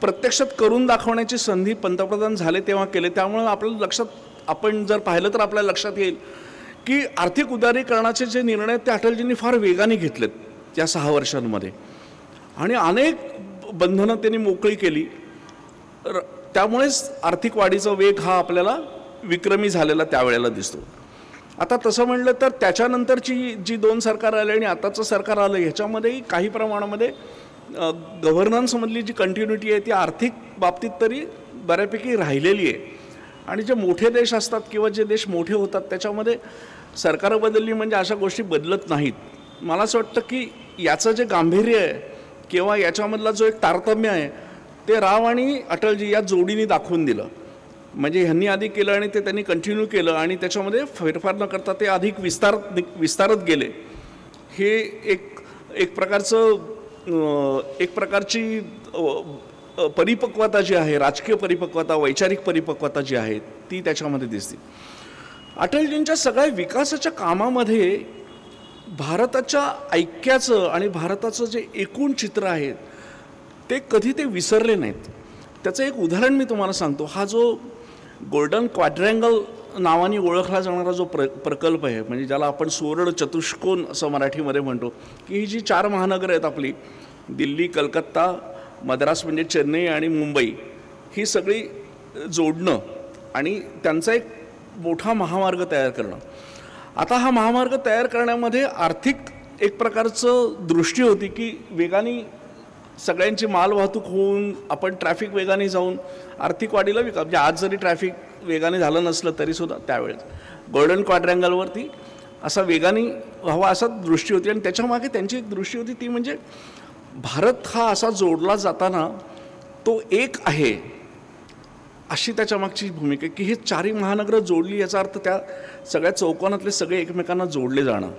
प्रत्यक्षात करून दाखवण्याची संधी पंतप्रधान झाले तेव्हा केले. त्यामुळे आपल्या लक्षात, आपण जर पाहिलं तर आपल्या लक्षात येईल की आर्थिक उदारीकरणाचे जे निर्णय ते अटलजींनी फार वेगाने घेतलेत त्या 6 वर्षांमध्ये आणि अनेक बंधनं त्यांनी मोकळी केली. त्यामुळेच आर्थिक वाढीचा वेग हा आपल्याला विक्रमी झालेला त्यावेळेला दिसतो. आता तसं म्हणलं तर त्याच्यानंतरची जी 2 सरकार आले आणि आताचं सरकार आलं ह्याच्यामध्येही काही प्रमाणामध्ये गव्हर्नन्समधली जी कंटिन्युटी आहे ती आर्थिक बाबतीत तरी बऱ्यापैकी राहिलेली आहे. आणि जे मोठे देश असतात किंवा जे देश मोठे होतात त्याच्यामध्ये सरकारं बदलली म्हणजे अशा गोष्टी बदलत नाहीत. मला असं वाटतं की याचं जे गांभीर्य आहे किंवा याच्यामधला जो एक तारतम्य आहे ते राव आणि अटलजी या जोडीने दाखवून दिलं. म्हणजे ह्यांनी आधी केलं आणि ते त्यांनी कंटिन्यू केलं आणि त्याच्यामध्ये फेरफार न करता ते अधिक विस्तारत गेले. हे एक प्रकारची परिपक्वता जी आहे, राजकीय परिपक्वता, वैचारिक परिपक्वता जी आहे ती त्याच्यामध्ये दिसते. अटलजींच्या सगळ्या विकासाच्या कामामध्ये भारताच्या ऐक्याचं आणि भारताचं जे एकूण चित्र आहे ते कधी ते विसरले नाहीत. त्याचं एक उदाहरण मी तुम्हाला सांगतो. हा जो गोल्डन क्वाड्रँगल नावाने ओळखला जाणारा जो प्रकल्प आहे, म्हणजे ज्याला आपण सुवर्ण चतुष्कोन असं मराठीमध्ये म्हणतो, की ही जी 4 महानगरं आहेत आपली, दिल्ली, कलकत्ता, मद्रास म्हणजे चेन्नई आणि मुंबई, ही सगळी जोडणं आणि त्यांचा एक मोठा महामार्ग तयार करणं. आता हा महामार्ग तयार करण्यामध्ये आर्थिक एक प्रकारचं दृष्टी होती की वेगाने सगळ्यांची माल वाहतूक होऊन आपण ट्रॅफिक वेगाने जाऊन आर्थिक वाढीला म्हणजे आज जरी ट्रॅफिक वेगाने झालं नसलं तरीसुद्धा त्यावेळेस गोल्डन क्वाड्रँगलवरती असा वेगाने व्हावा असा दृष्टी होती. आणि त्याच्यामागे त्यांची एक दृष्टी होती ती म्हणजे भारत हा असा जोडला जाताना तो एक आहे अशी त्याच्यामागची भूमिका, की हे 4ही महानगरं जोडली याचा अर्थ त्या सगळ्या चौकोनातले सगळे एकमेकांना जोडले जाणं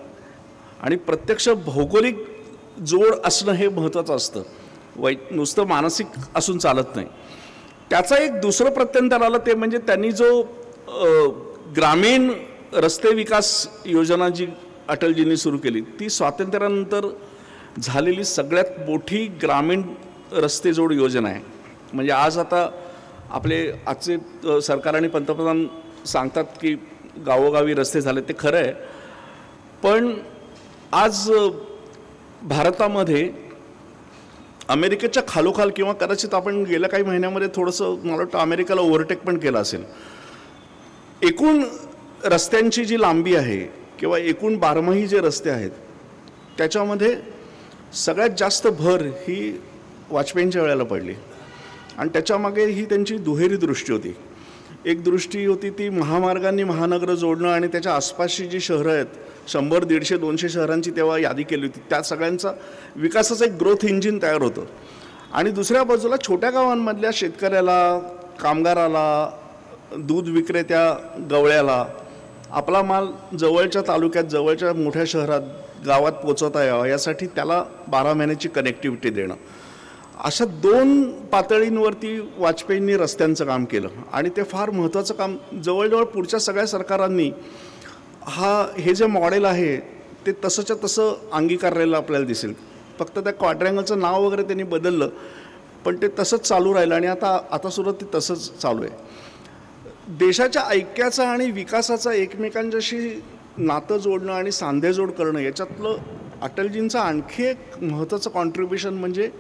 आणि प्रत्यक्ष भौगोलिक जोड असणं हे महत्त्वाचं असतं. नुसतं मानसिक असून चालत नाही. त्याचा एक दुसरं प्रत्यंतर आलं ते म्हणजे त्यांनी जो ग्रामीण रस्ते विकास योजना जी अटलजींनी सुरू केली ती स्वातंत्र्यानंतर झालेली सगळ्यात मोठी ग्रामीण रस्ते जोड योजना आहे. म्हणजे आज आता आपले आजचे सरकार आणि पंतप्रधान सांगतात की गावोगावी रस्ते झाले, ते खरं आहे. पण आज भारतामध्ये अमेरिकेच्या खालोखाल किंवा कदाचित आपण गेल्या काही महिन्यामध्ये थोडंसं मला वाटतं अमेरिकेला ओव्हरटेक पण केलं असेल. एकूण रस्त्यांची जी लांबी आहे किंवा एकूण बारमाही जे रस्ते आहेत त्याच्यामध्ये सगळ्यात जास्त भर ही वाजपेयींच्या वेळेला पडली. आणि त्याच्यामागे ही त्यांची दुहेरी दृष्टी होती. एक दृष्टी होती ती महामार्गांनी महानगरं जोडणं आणि त्याच्या आसपासची जी शहरं आहेत 100, 150, 200 शहरांची तेव्हा यादी केली होती. त्या सगळ्यांचा विकासाचं एक ग्रोथ इंजिन तयार होतं. आणि दुसऱ्या बाजूला छोट्या गावांमधल्या शेतकऱ्याला, कामगाराला, दूध विक्रेत्या गवळ्याला आपला माल जवळच्या तालुक्यात, जवळच्या मोठ्या शहरात, गावात पोचवता यावा यासाठी त्याला 12 महिन्याची कनेक्टिव्हिटी देणं, अशा 2 पातळींवरती वाजपेयींनी रस्त्यांचं काम केलं. आणि ते फार महत्त्वाचं काम जवळजवळ पुढच्या सगळ्या सरकारांनी हे जे मॉडेल आहे ते तसंच्या तसं अंगीकारलेलं आपल्याला दिसेल. फक्त त्या क्वाड्रँगलचं नाव वगैरे त्यांनी बदललं पण ते तसंच चालू राहिलं आणि आता सुद्धा ते तसंच चालू आहे. देशाच्या ऐक्याचा आणि विकासाचा एकमेकांच्याशी नातं जोडणं आणि सांधेजोड करणं याच्यातलं अटलजींचं आणखी एक महत्त्वाचं कॉन्ट्रीब्युशन म्हणजे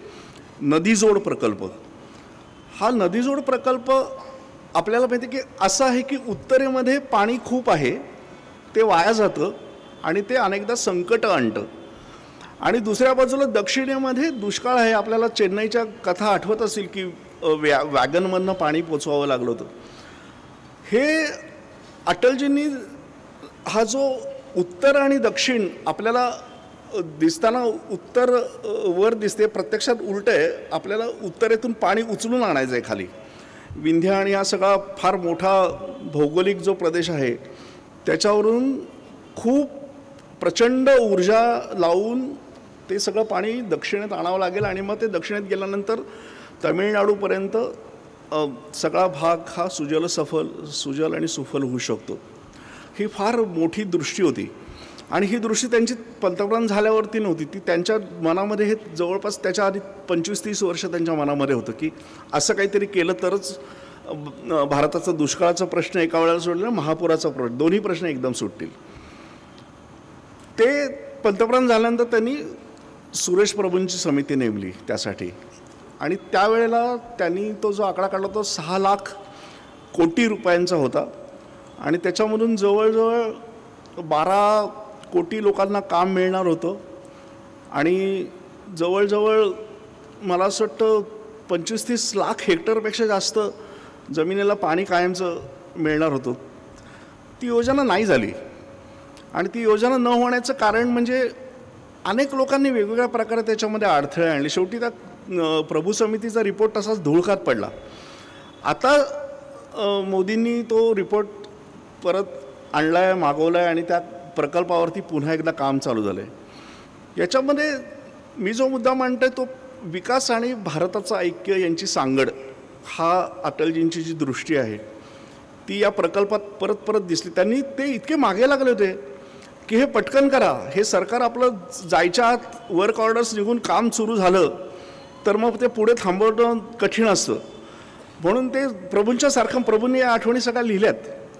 नदीजोड प्रकल्प. हा नदीजोड प्रकल्प आपल्याला माहिती की असं आहे की उत्तरेमध्ये पाणी खूप आहे, ते वाया जातं आणि ते अनेकदा संकट आणतं. आणि दुसऱ्या बाजूला दक्षिणेमध्ये दुष्काळ आहे. आपल्याला चेन्नईच्या कथा आठवत असेल की वॅगनमधनं पाणी पोचवावं लागलं होतं. हे अटलजींनी हा जो उत्तर आणि दक्षिण आपल्याला दिसताना उत्तर वर दिसते, प्रत्यक्षात उलटं आहे. आपल्याला उत्तरेतून पाणी उचलून आणायचं आहे खाली. विंध्य आणि हा सगळा फार मोठा भौगोलिक जो प्रदेश आहे त्याच्यावरून खूप प्रचंड ऊर्जा लावून ते सगळं पाणी दक्षिणेत आणावं लागेल आणि मग ते दक्षिणेत गेल्यानंतर तमिळनाडूपर्यंत सगळा भाग हा सुजल आणि सुफल होऊ शकतो. ही फार मोठी दृष्टी होती आणि ही दृष्टी त्यांची पंतप्रधान झाल्यावरती नव्हती. ती त्यांच्या मनामध्ये हे जवळपास त्याच्या आधी 25-30 वर्ष त्यांच्या मनामध्ये होतं की असं काहीतरी केलं तरच भारताचा दुष्काळाचा प्रश्न एका वेळेला सोडला, महापुराचा प्रश्न, दोन्ही प्रश्न एकदम सुटतील. ते पंतप्रधान झाल्यानंतर त्यांनी सुरेश प्रभूंची समिती नेमली त्यासाठी आणि त्यावेळेला त्यांनी तो जो आकडा काढला तो 6 लाख कोटी रुपयांचा होता आणि त्याच्यामधून जवळजवळ 12 कोटी लोकांना काम मिळणार होतं आणि जवळजवळ मला असं वाटतं 25-30 लाख हेक्टरपेक्षा जास्त जमिनीला पाणी कायमचं मिळणार होतं. ती योजना नाही झाली आणि ती योजना न होण्याचं कारण म्हणजे अनेक लोकांनी वेगवेगळ्या प्रकारे त्याच्यामध्ये अडथळे आणले. शेवटी त्या प्रभू समितीचा रिपोर्ट तसाच धुळकात पडला. आता मोदींनी तो रिपोर्ट परत आणला आहे, मागवला आहे आणि त्या प्रकल्पावरती पुन्हा एकदा काम चालू झालं आहे. याच्यामध्ये मी जो मुद्दा मांडतोय तो विकास आणि भारताचं ऐक्य यांची सांगड, हा अटलजींची जी दृष्टी आहे ती या प्रकल्पात परत परत दिसली. त्यांनी ते इतके मागे लागले होते की हे पटकन करा, हे सरकार आपलं जायच्या आत वर्क ऑर्डर्स निघून काम सुरू झालं तर मग ते पुढे थांबवणं कठीण असतं. म्हणून ते प्रभूंनी या आठवणी सगळ्या लिहिल्यात.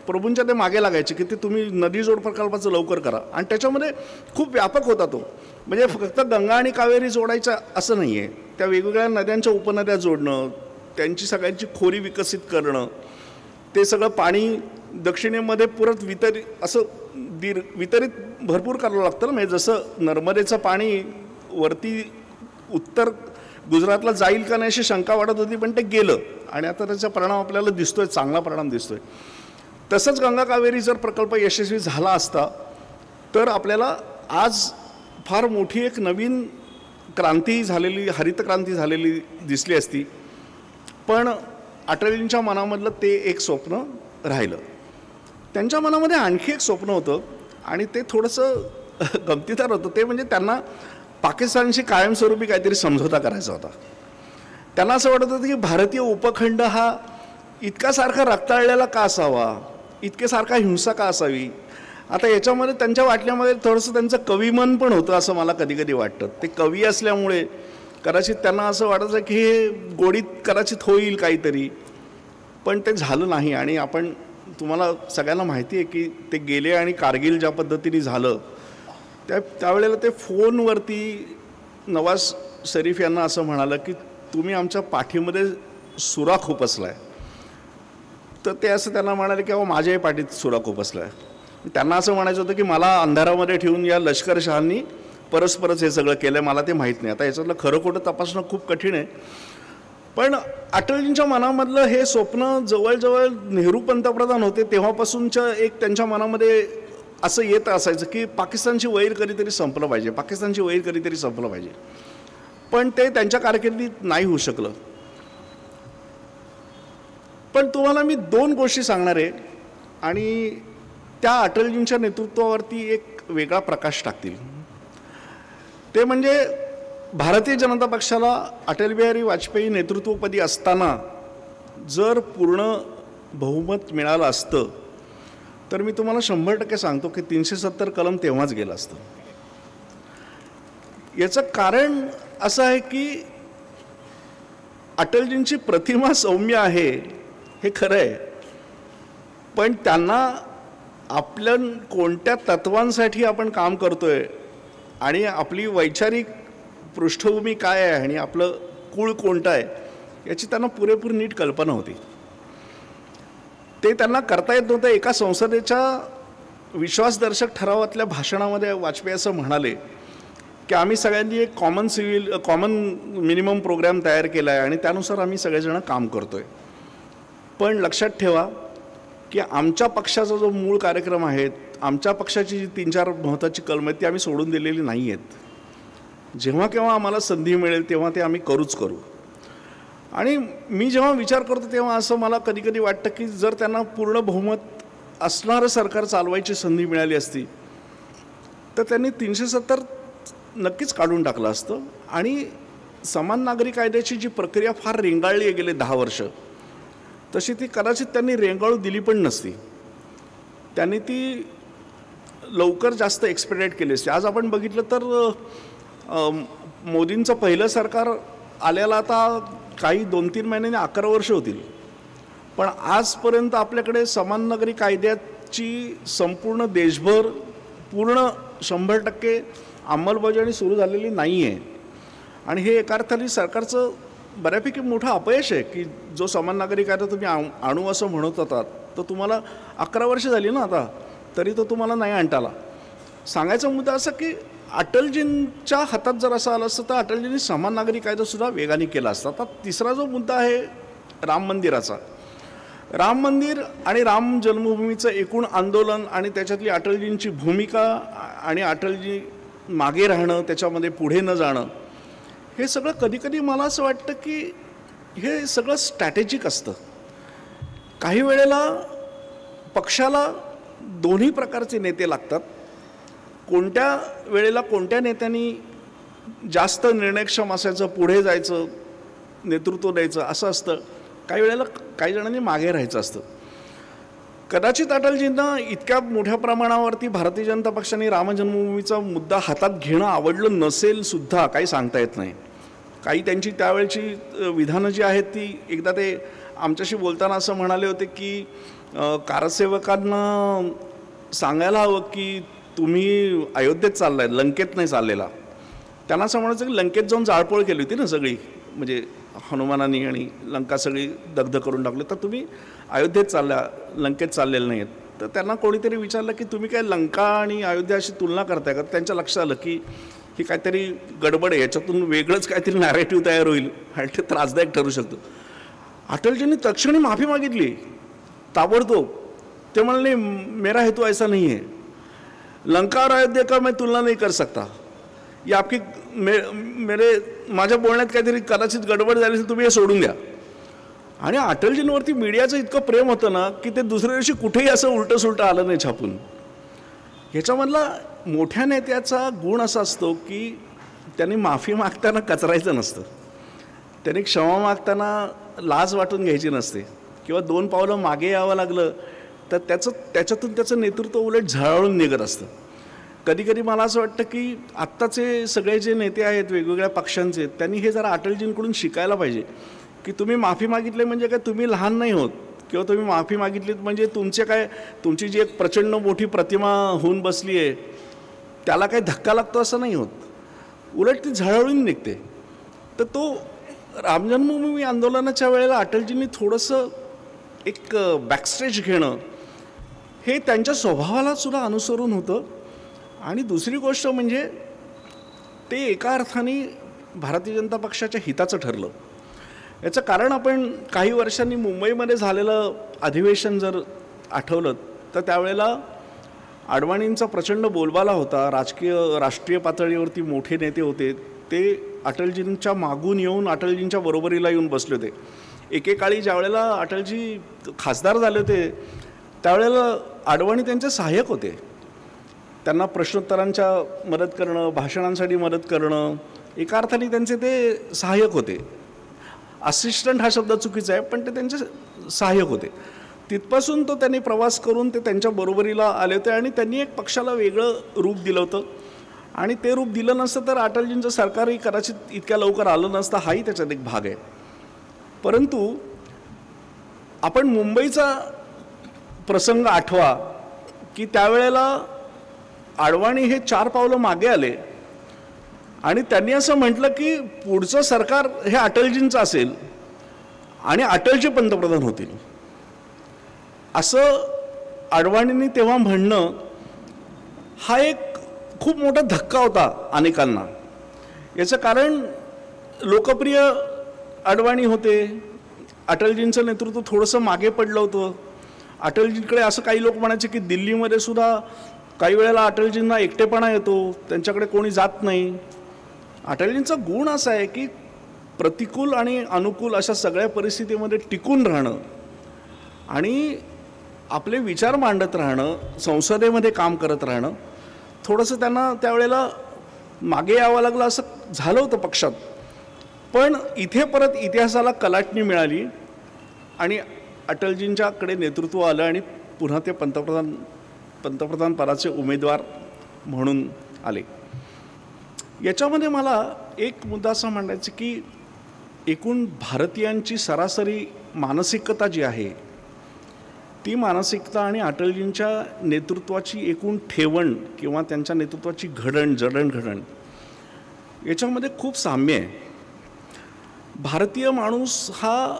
प्रभूंच्या ते मागे लागायचे की ते तुम्ही नदी जोड प्रकल्पाचं लवकर करा. आणि त्याच्यामध्ये खूप व्यापक होता तो. म्हणजे फक्त गंगा आणि कावेरी जोडायचं असं नाही आहे, त्या वेगवेगळ्या नद्यांच्या उपनद्या जोडणं, त्यांची सगळ्यांची खोरी विकसित करणं, ते सगळं पाणी दक्षिणेमध्ये परत वितरित भरपूर करावं लागतं ना. म्हणजे जसं नर्मदेचं पाणी वरती उत्तर गुजरातला जाईल का नाही अशी शंका वाटत होती, पण ते गेलं आणि आता त्याचा परिणाम आपल्याला दिसतोय, चांगला परिणाम दिसतोय. तसंच गंगा कावेरी जर प्रकल्प यशस्वी झाला असता तर आपल्याला आज फार मोठी एक नवीन क्रांती झालेली, हरित क्रांती झालेली दिसली असती. पण अटलजींच्या मनामधलं ते एक स्वप्न राहिलं. त्यांच्या मनामध्ये आणखी एक स्वप्न होतं आणि ते थोडंसं गमतीदार होतं. ते म्हणजे त्यांना पाकिस्तानशी कायमस्वरूपी काहीतरी समझोता करायचा होता. त्यांना असं वाटत होतं की भारतीय उपखंड हा इतका सारखा रक्ताळलेला का असावा, इतके सारखा हिंसा का असावी. आता याच्यामध्ये त्यांच्या वाटण्यामध्ये थोडंसं त्यांचं कविमन पण होतं असं मला कधी कधी वाटतं. ते कवी असल्यामुळे कदाचित त्यांना असं वाटायचं की हे गोडीत कदाचित होईल काहीतरी, पण ते झालं नाही. आणि आपण तुम्हाला सगळ्यांना माहिती आहे की ते गेले आणि कारगिल ज्या पद्धतीने झालं त्यावेळेला ते फोनवरती नवाज शरीफ यांना असं म्हणालं की तुम्ही आमच्या पाठीमध्ये सुरा खुपसला आहे. तर ते असं त्यांना म्हणाले की अहो माझ्याही पाठीत सुरा खुपसला आहे. त्यांना असं म्हणायचं होतं की मला अंधारामध्ये ठेवून या लष्करशहांनी परस्परच हे सगळं केलं आहे, मला ते माहीत नाही. आता याच्यातलं खरं खोटं तपासणं खूप कठीण आहे. पण अटलजींच्या मनामधलं हे स्वप्न जवळजवळ नेहरू पंतप्रधान होते तेव्हापासूनच्या एक त्यांच्या मनामध्ये असं येत असायचं की पाकिस्तानची वैर कधीतरी संपलं पाहिजे, पाकिस्तानची वैर कधीतरी संपलं पाहिजे. पण ते त्यांच्या कारकिर्दीत नाही होऊ शकलं. पण तुम्हाला मी 2 गोष्टी सांगणार आहे आणि त्या अटलजींच्या नेतृत्वावरती एक वेगळा प्रकाश टाकतील. ते म्हणजे भारतीय जनता पक्षाला अटल बिहारी वाजपेयी नेतृत्वपदी असताना जर पूर्ण बहुमत मिळालं असतं तर मी तुम्हाला 100% सांगतो की 370 कलम तेव्हाच गेलं असतं. याचं कारण असं आहे की अटलजींची प्रतिमा सौम्य आहे हे खरं आहे, पण त्यांना आपल्या कोणत्या तत्वांसाठी आपण काम करतोय आणि आपली वैचारिक पृष्ठभूमी काय आहे आणि आपलं कुळ कोणतं आहे याची त्यांना पुरेपूर नीट कल्पना होती. ते त्यांना करता येत नव्हतं. एका संसदेच्या विश्वासदर्शक ठरावातल्या भाषणामध्ये वाजपेयी असं म्हणाले की आम्ही सगळ्यांनी एक कॉमन मिनिमम प्रोग्राम तयार केला आहे आणि त्यानुसार आम्ही सगळेजण काम करतोय. पण लक्षात ठेवा की आमच्या पक्षाचा जो मूळ कार्यक्रम आहे, आमच्या पक्षाची जी 3-4 महत्त्वाची कलमं आहेत ती आम्ही सोडून दिलेली नाही आहेत. जेव्हा केव्हा आम्हाला संधी मिळेल तेव्हा ते आम्ही करू. आणि मी जेव्हा विचार करतो तेव्हा असं मला कधी कधी वाटतं की जर त्यांना पूर्ण बहुमत असणारं सरकार चालवायची संधी मिळाली असती तर त्यांनी 370 नक्कीच काढून टाकलं असतं. आणि समान नागरी कायद्याची जी प्रक्रिया फार रेंगाळली गेले 10 वर्ष, तशी ती कदाचित त्यांनी रेंगाळू दिली पण नसती. त्यांनी ती लवकर जास्त एक्सपेडिट केली असते. आज आपण बघितलं तर मोदींचं पहिलं सरकार आल्याला आता काही 2-3 महिन्यांनी 11 वर्ष होतील, पण आजपर्यंत आपल्याकडे समान नागरी कायद्याची संपूर्ण देशभर पूर्ण 100% अंमलबजावणी सुरू झालेली नाही आहे. आणि हे एका अर्थाने सरकारचं बऱ्यापैकी मोठं अपयश आहे की जो समान नागरी कायदा तुम्ही आणू असं म्हणत होतात तर तुम्हाला 11 वर्ष झाली ना आता, तरी तो तुम्हाला नाही आणता आला. सांगायचा मुद्दा असा की अटलजींच्या हातात जर असं आलं असतं तर अटलजींनी समान नागरी कायदासुद्धा वेगाने केला असता. आता तिसरा जो मुद्दा आहे राम मंदिराचा, राम मंदिर आणि राम जन्मभूमीचं एकूण आंदोलन आणि त्याच्यातली अटलजींची भूमिका आणि अटलजी मागे राहणं, त्याच्यामध्ये पुढे न जाणं, हे सगळं कधीकधी मला असं वाटतं की हे सगळं स्ट्रॅटेजिक असतं. काही वेळेला पक्षाला दोन्ही प्रकारचे नेते लागतात. कोणत्या वेळेला कोणत्या नेत्यांनी जास्त निर्णयक्षम असायचं, पुढे जायचं, नेतृत्व द्यायचं असं असतं. काही वेळेला काही जणांनी मागे राहायचं असतं. कदाचित अटलजींना इतक्या मोठ्या प्रमाणावरती भारतीय जनता पक्षाने राम जन्मभूमीचा मुद्दा हातात घेणं आवडलं नसेल सुद्धा, काही सांगता येत नाही. काही त्यांची त्यावेळची विधानं जी आहेत ती, एकदा ते आमच्याशी बोलताना असं म्हणाले होते की कारसेवकांना सांगायला हवं की तुम्ही अयोध्येत चाललाय, लंकेत नाही चाललेला. त्यांना असं म्हणायचं की लंकेत जाऊन जाळपोळ केली होती ना सगळी, म्हणजे हनुमानाने, आणि लंका सगळी दग्ध करून टाकली, तर तुम्ही अयोध्येत चालल्या, लंकेत चाललेलं नाही आहेत. तर त्यांना कोणीतरी विचारलं की तुम्ही काय लंका आणि अयोध्या अशी तुलना करताय का? त्यांच्या लक्षात आलं की ही काहीतरी गडबड आहे, याच्यातून वेगळंच काहीतरी नॅरेटिव्ह तयार होईल आणि ते त्रासदायक ठरू शकतं. अटलजींनी तत्क्षणी माफी मागितली ताबडतोब. ते म्हणाले मेरा हेतू ऐसा नहीं है, लंका और अयोध्या का मैं तुलना नहीं कर सकता, या आपकी माझ्या बोलण्यात काहीतरी कदाचित गडबड झाली असेल, तुम्ही हे सोडून द्या. आणि अटलजींवरती मीडियाचं इतकं प्रेम होतं ना की ते दुसऱ्या दिवशी कुठेही असं उलटं सुलटं आलं नाही छापून. ह्याच्यामधला मोठ्या नेत्याचा गुण असा असतो की त्यांनी माफी मागताना कचरायचं नसतं, त्यांनी क्षमा मागताना लाज वाटून घ्यायची नसते, किंवा 2 पावलं मागे यावं लागलं तर त्याच्यातून त्याचं नेतृत्व उलट झळाळून निघत असतं. कधीकधी मला असं वाटतं की आत्ताचे सगळे जे नेते आहेत वेगवेगळ्या पक्षांचे, त्यांनी हे जरा अटलजींकडून शिकायला पाहिजे की तुम्ही माफी मागितली म्हणजे काय तुम्ही लहान नाही होत, किंवा तुम्ही माफी मागितलीत म्हणजे तुमची जी एक प्रचंड मोठी प्रतिमा होऊन बसली आहे त्याला काही धक्का लागतो असं नाही होत, उलट ती झळाळून निघते. तर तो राम जन्मभूमी आंदोलनाच्या वेळेला अटलजींनी थोडंसं एक बॅकस्टेज घेणं हे त्यांच्या स्वभावाला सुद्धा अनुसरून होतं. आणि दुसरी गोष्ट म्हणजे ते एका अर्थाने भारतीय जनता पक्षाच्या हिताचं ठरलं. याचं कारण आपण काही वर्षांनी मुंबईमध्ये झालेलं अधिवेशन जर आठवलं तर त्यावेळेला अडवाणींचा प्रचंड बोलबाला होता, राष्ट्रीय पातळीवरती मोठे नेते होते, ते अटलजींच्या मागून येऊन अटलजींच्या बरोबरीला येऊन बसले होते. एकेकाळी ज्यावेळेला अटलजी खासदार झाले होते त्यावेळेला अडवाणी त्यांचे सहाय्यक होते, त्यांना प्रश्नोत्तरांच्या मदत करणं, भाषणांसाठी मदत करणं, एका अर्थाने त्यांचे ते सहाय्यक होते. असिस्टंट हा शब्द चुकीचा आहे, पण ते त्यांचे सहाय्यक होते. तिथपासून तो त्यांनी प्रवास करून ते त्यांच्या बरोबरीला आले होते आणि त्यांनी एक पक्षाला वेगळं रूप दिलं होतं. आणि ते रूप दिलं नसतं तर अटलजींचं सरकारही कदाचित इतक्या लवकर आलं नसतं, हाही त्याच्यात एक भाग आहे. परंतु आपण मुंबईचा प्रसंग आठवा की त्यावेळेला अडवाणी हे 4 पावलं मागे आले आणि त्यांनी असं म्हटलं की पुढचं सरकार हे अटलजींचं असेल आणि अटलजी पंतप्रधान होतील. असं अडवाणींनी तेव्हा म्हणणं हा एक खूप मोठा धक्का होता अनेकांना. याचं कारण लोकप्रिय अडवाणी होते, अटलजींचं नेतृत्व थोडंसं मागे पडलं होतं. अटलजींकडे असं काही लोक म्हणायचे की दिल्लीमध्ये सुद्धा काही वेळेला अटलजींना एकटेपणा येतो, त्यांच्याकडे कोणी जात नाही. अटलजींचा गुण असा आहे की प्रतिकूल आणि अनुकूल अशा सगळ्या परिस्थितीमध्ये टिकून राहणं आणि आपले विचार मांडत राहणं, संसदेमध्ये काम करत राहणं. थोडंसं त्यांना त्यावेळेला मागे यावं लागलं असं झालं होतं पक्षात. पण इथे परत इतिहासाला कलाटणी मिळाली आणि अटलजींच्याकडे नेतृत्व आलं आणि पुन्हा ते पंतप्रधान पदाचे उमेदवार म्हणून आले. याच्यामध्ये मला एक मुद्दा असा मांडायचा की एकूण भारतीयांची सरासरी मानसिकता जी आहे ती मानसिकता आणि अटलजींच्या नेतृत्वाची एकूण ठेवण किंवा त्यांच्या नेतृत्वाची जडणघडण याच्यामध्ये खूप साम्य आहे. भारतीय माणूस हा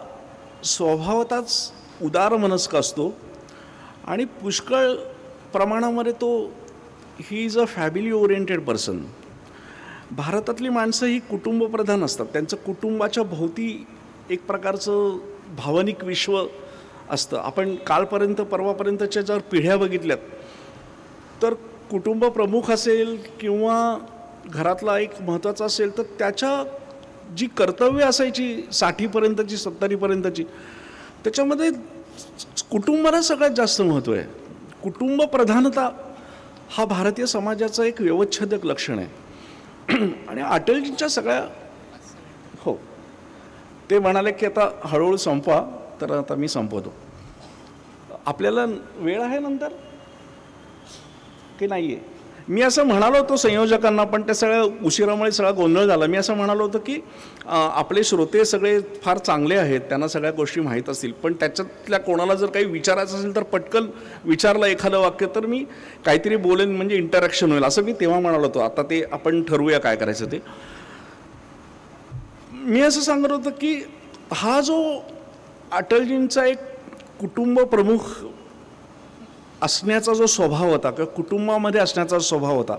स्वभावतःच उदार मनस्क असतो आणि पुष्कळ प्रमाणामध्ये तो he is a family oriented person. भारतातली माणसं ही कुटुंबप्रधान असतात, त्यांचं कुटुंबाच्या भोवती एक प्रकारचं भावनिक विश्व असतं. आपण कालपर्यंत परवापर्यंतच्या जर पिढ्या बघितल्यात तर कुटुंब प्रमुख असेल किंवा घरातला एक महत्त्वाचा असेल तर त्याच्या जी कर्तव्य असायची 60पर्यंतची 70पर्यंतची त्याच्यामध्ये कुटुंबाला सगळ्यात जास्त महत्त्व आहे. कुटुंब प्रधानता हा भारतीय समाजाचं एक व्यवच्छेदक लक्षण आहे. आणि अटलजींच्या सगळ्या हो ते म्हणाले की आता हळूहळू संपवा, तर आता मी संपवतो. आपल्याला वेळ आहे नंतर की नाही आहे? मी असं म्हणालो होतो संयोजकांना, पण त्या सगळ्या उशिरामुळे सगळा गोंधळ झाला. मी असं म्हणालो होतो की आपले श्रोते सगळे फार चांगले आहेत, त्यांना सगळ्या गोष्टी माहीत असतील, पण त्याच्यातल्या कोणाला जर काही विचारायचं असेल तर पटकन विचारलं एखादं वाक्य तर मी काहीतरी बोलेन, म्हणजे इंटरॅक्शन होईल, असं मी तेव्हा म्हणालो होतो. आता ते आपण ठरवूया काय करायचं ते. मी असं सांगत होतो की हा जो अटलजींचा एक कुटुंब प्रमुख असण्याचा जो स्वभाव होता किंवा कुटुंबामध्ये असण्याचा स्वभाव होता,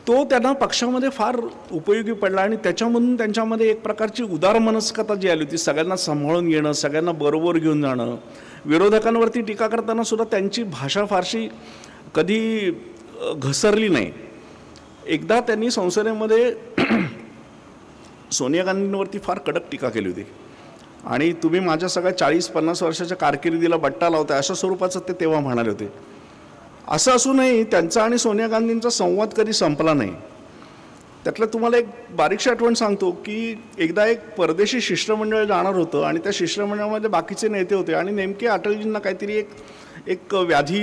तो त्यांना पक्षामध्ये फार उपयोगी पडला. आणि त्याच्यामधून त्यांच्यामध्ये एक प्रकारची उदार मनस्कता जी आली होती, सगळ्यांना सांभाळून घेणं, सगळ्यांना बरोबर घेऊन जाणं, विरोधकांवरती टीका करताना सुद्धा त्यांची भाषा फारशी कधी घसरली नाही. एकदा त्यांनी संसदेमध्ये सोनिया गांधींवरती फार कडक टीका केली होती, आणि तुम्ही माझ्या सगळ्या 40-50 वर्षाच्या कारकिर्दीला बट्टा लावताय, अशा स्वरूपाचं ते तेव्हा म्हणाले होते. असं असूनही त्यांचा आणि सोनिया गांधींचा संवाद कधी संपला नाही. त्यातलं तुम्हाला एक बारीकशी आठवण सांगतो की एकदा एक परदेशी शिष्टमंडळ जाणार होतं, आणि त्या शिष्टमंडळामध्ये बाकीचे नेते होते, आणि नेमके अटलजींना काहीतरी एक व्याधी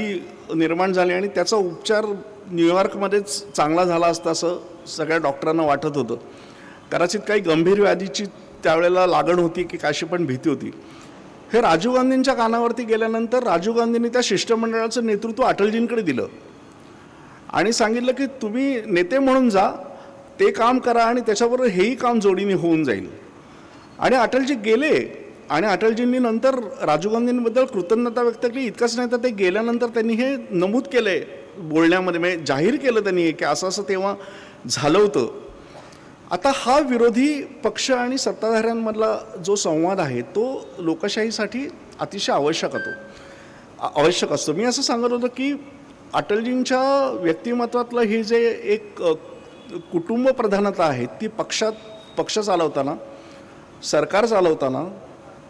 निर्माण झाली, आणि त्याचा उपचार न्यूयॉर्कमध्येच चांगला झाला असता असं सगळ्या डॉक्टरांना वाटत होतं. कदाचित काही गंभीर व्याधीची त्यावेळेला लागण होती की काशी पण भीती होती. हे राजीव गांधींच्या कानावरती गेल्यानंतर राजीव गांधींनी त्या शिष्टमंडळाचं नेतृत्व अटलजींकडे दिलं आणि सांगितलं की तुम्ही नेते म्हणून जा, ते काम करा, आणि त्याच्याबरोबर हेही काम जोडीने होऊन जाईल. आणि अटलजी गेले, आणि अटलजींनी नंतर राजीव गांधींबद्दल कृतज्ञता व्यक्त केली. इतकंच नाही तर ते गेल्यानंतर त्यांनी हे नमूद केलं बोलण्यामध्ये, म्हणजे जाहीर केलं त्यांनी की असं असं तेव्हा झालं होतं. आता हा विरोधी पक्ष आणि सत्ताधाऱ्यांमधला जो संवाद आहे तो लोकशाहीसाठी अतिशय आवश्यक असतो. मी असं सांगत होतो की अटलजींच्या व्यक्तिमत्वातलं हे जे एक कुटुंब प्रधानता आहे ती पक्ष चालवताना, सरकार चालवताना,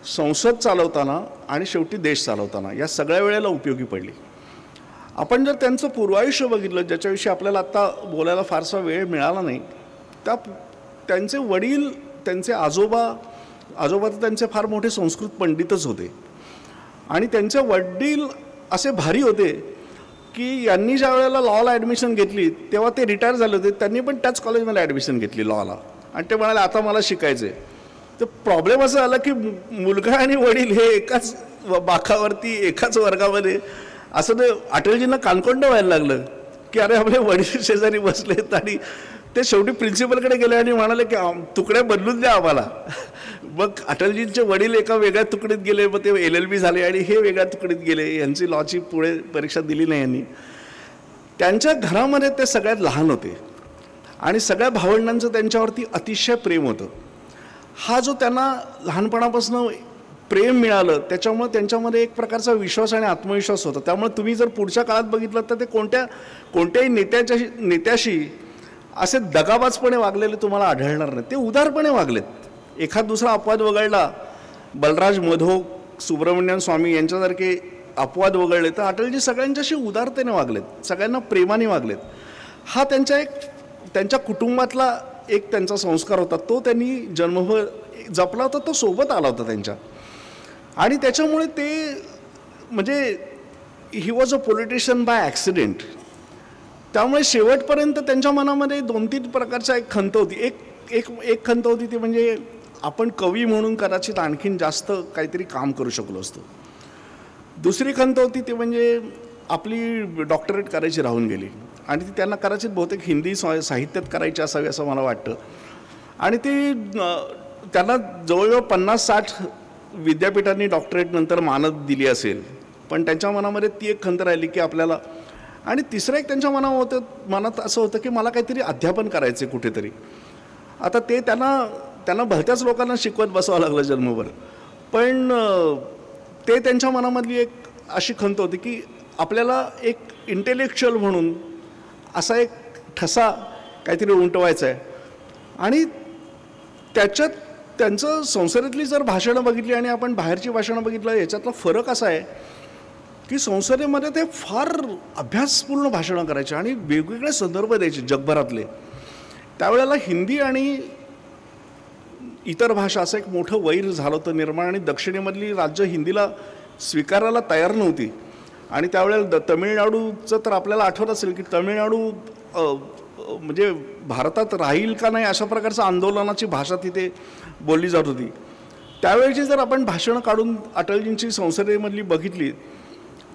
संसद चालवताना आणि शेवटी देश चालवताना या सगळ्या वेळेला उपयोगी पडली. आपण जर त्यांचं पूर्वायुष्य बघितलं, ज्याच्याविषयी आपल्याला आत्ता बोलायला फारसा वेळ मिळाला नाही, त्यांचे वडील, त्यांचे आजोबा तर त्यांचे फार मोठे संस्कृत पंडितच होते, आणि त्यांचे वडील असे भारी होते की यांनी ज्या वेळेला लॉला ॲडमिशन घेतली तेव्हा ते रिटायर झाले होते. त्यांनी पण त्याच कॉलेजमध्ये ॲडमिशन घेतली लॉला, आणि ते म्हणाले आता मला शिकायचं आहे. तर प्रॉब्लेम असं आला की मुलगा आणि वडील हे एकाच बाकावरती एकाच वर्गामध्ये, असं ते अटलजींना कानकोंड व्हायला लागलं की अरे आपले वडील शेजारी बसलेत. आणि ते शेवटी प्रिन्सिपलकडे गेले आणि म्हणाले की तुकड्या बदलून द्या आम्हाला. मग अटलजींचे वडील एका वेगळ्या तुकडीत गेले, मग ते LLB झाले, आणि हे वेगळ्या तुकडीत गेले. यांची लॉची पुढे परीक्षा दिली नाही यांनी. त्यांच्या घरामध्ये ते सगळ्यात लहान होते, आणि सगळ्या भावंडांचं त्यांच्यावरती अतिशय प्रेम होतं. हा जो त्यांना लहानपणापासून प्रेम मिळालं त्याच्यामुळे त्यांच्यामध्ये एक प्रकारचा विश्वास आणि आत्मविश्वास होता. त्यामुळे तुम्ही जर पुढच्या काळात बघितलं तर ते कोणत्याही नेत्याशी असे दगाबाजपणे वागलेले तुम्हाला आढळणार नाही. ते उदारपणे वागलेत. एखाद दुसरा अपवाद वगळला, बलराज मधोक, सुब्रमण्यम स्वामी यांच्यासारखे अपवाद वगळले, तर अटलजी सगळ्यांच्याशी उदारतेने वागलेत, सगळ्यांना प्रेमाने वागलेत. हा त्यांच्या कुटुंबातला एक त्यांचा संस्कार होता, तो त्यांनी जन्मभर जपला होता, तो सोबत आला होता त्यांच्या. आणि त्याच्यामुळे ते म्हणजे he was a politician by accident. त्यामुळे शेवटपर्यंत त्यांच्या मनामध्ये 2-3 प्रकारच्या एक खंत होती. एक खंत होती ती म्हणजे आपण कवी म्हणून कदाचित आणखीन जास्त काहीतरी काम करू शकलो असतो. दुसरी खंत होती ती म्हणजे आपली डॉक्टरेट करायची राहून गेली, आणि ती त्यांना कदाचित बहुतेक हिंदी साहित्यात करायची असावी असं मला वाटतं. आणि ती त्यांना जवळजवळ 50-60 विद्यापीठांनी डॉक्टरेट नंतर मानद दिली असेल, पण त्यांच्या मनामध्ये ती एक खंत राहिली की आपल्याला. आणि तिसरं एक त्यांच्या मनात असं होतं की मला काहीतरी अध्यापन करायचं आहे कुठेतरी. आता ते त्यांना भलत्याच लोकांना शिकवत बसावं लागलं जन्मभर, पण ते त्यांच्या मनामधली एक अशी खंत होती की आपल्याला एक इंटेलेक्च्युअल म्हणून असा एक ठसा काहीतरी उमटवायचा आहे. आणि त्याच्यात त्यांचं संसदेतली जर भाषणं बघितली आणि आपण बाहेरची भाषणं बघितलं, याच्यातला फरक असा आहे की संसदेमध्ये ते फार अभ्यासपूर्ण भाषणं करायचे आणि वेगवेगळे संदर्भ द्यायचे जगभरातले. त्यावेळेला हिंदी आणि इतर भाषा असं एक मोठं वैर झालं होतं निर्माण, आणि दक्षिणेमधली राज्य हिंदीला स्वीकारायला तयार नव्हती. आणि त्यावेळेला तमिळनाडूचं तर आपल्याला आठवत असेल की तमिळनाडू म्हणजे भारतात राहील का नाही अशा प्रकारचं आंदोलनाची भाषा तिथे बोलली जात होती. त्यावेळेची जर आपण भाषणं काढून अटलजींची संसदेमधली बघितली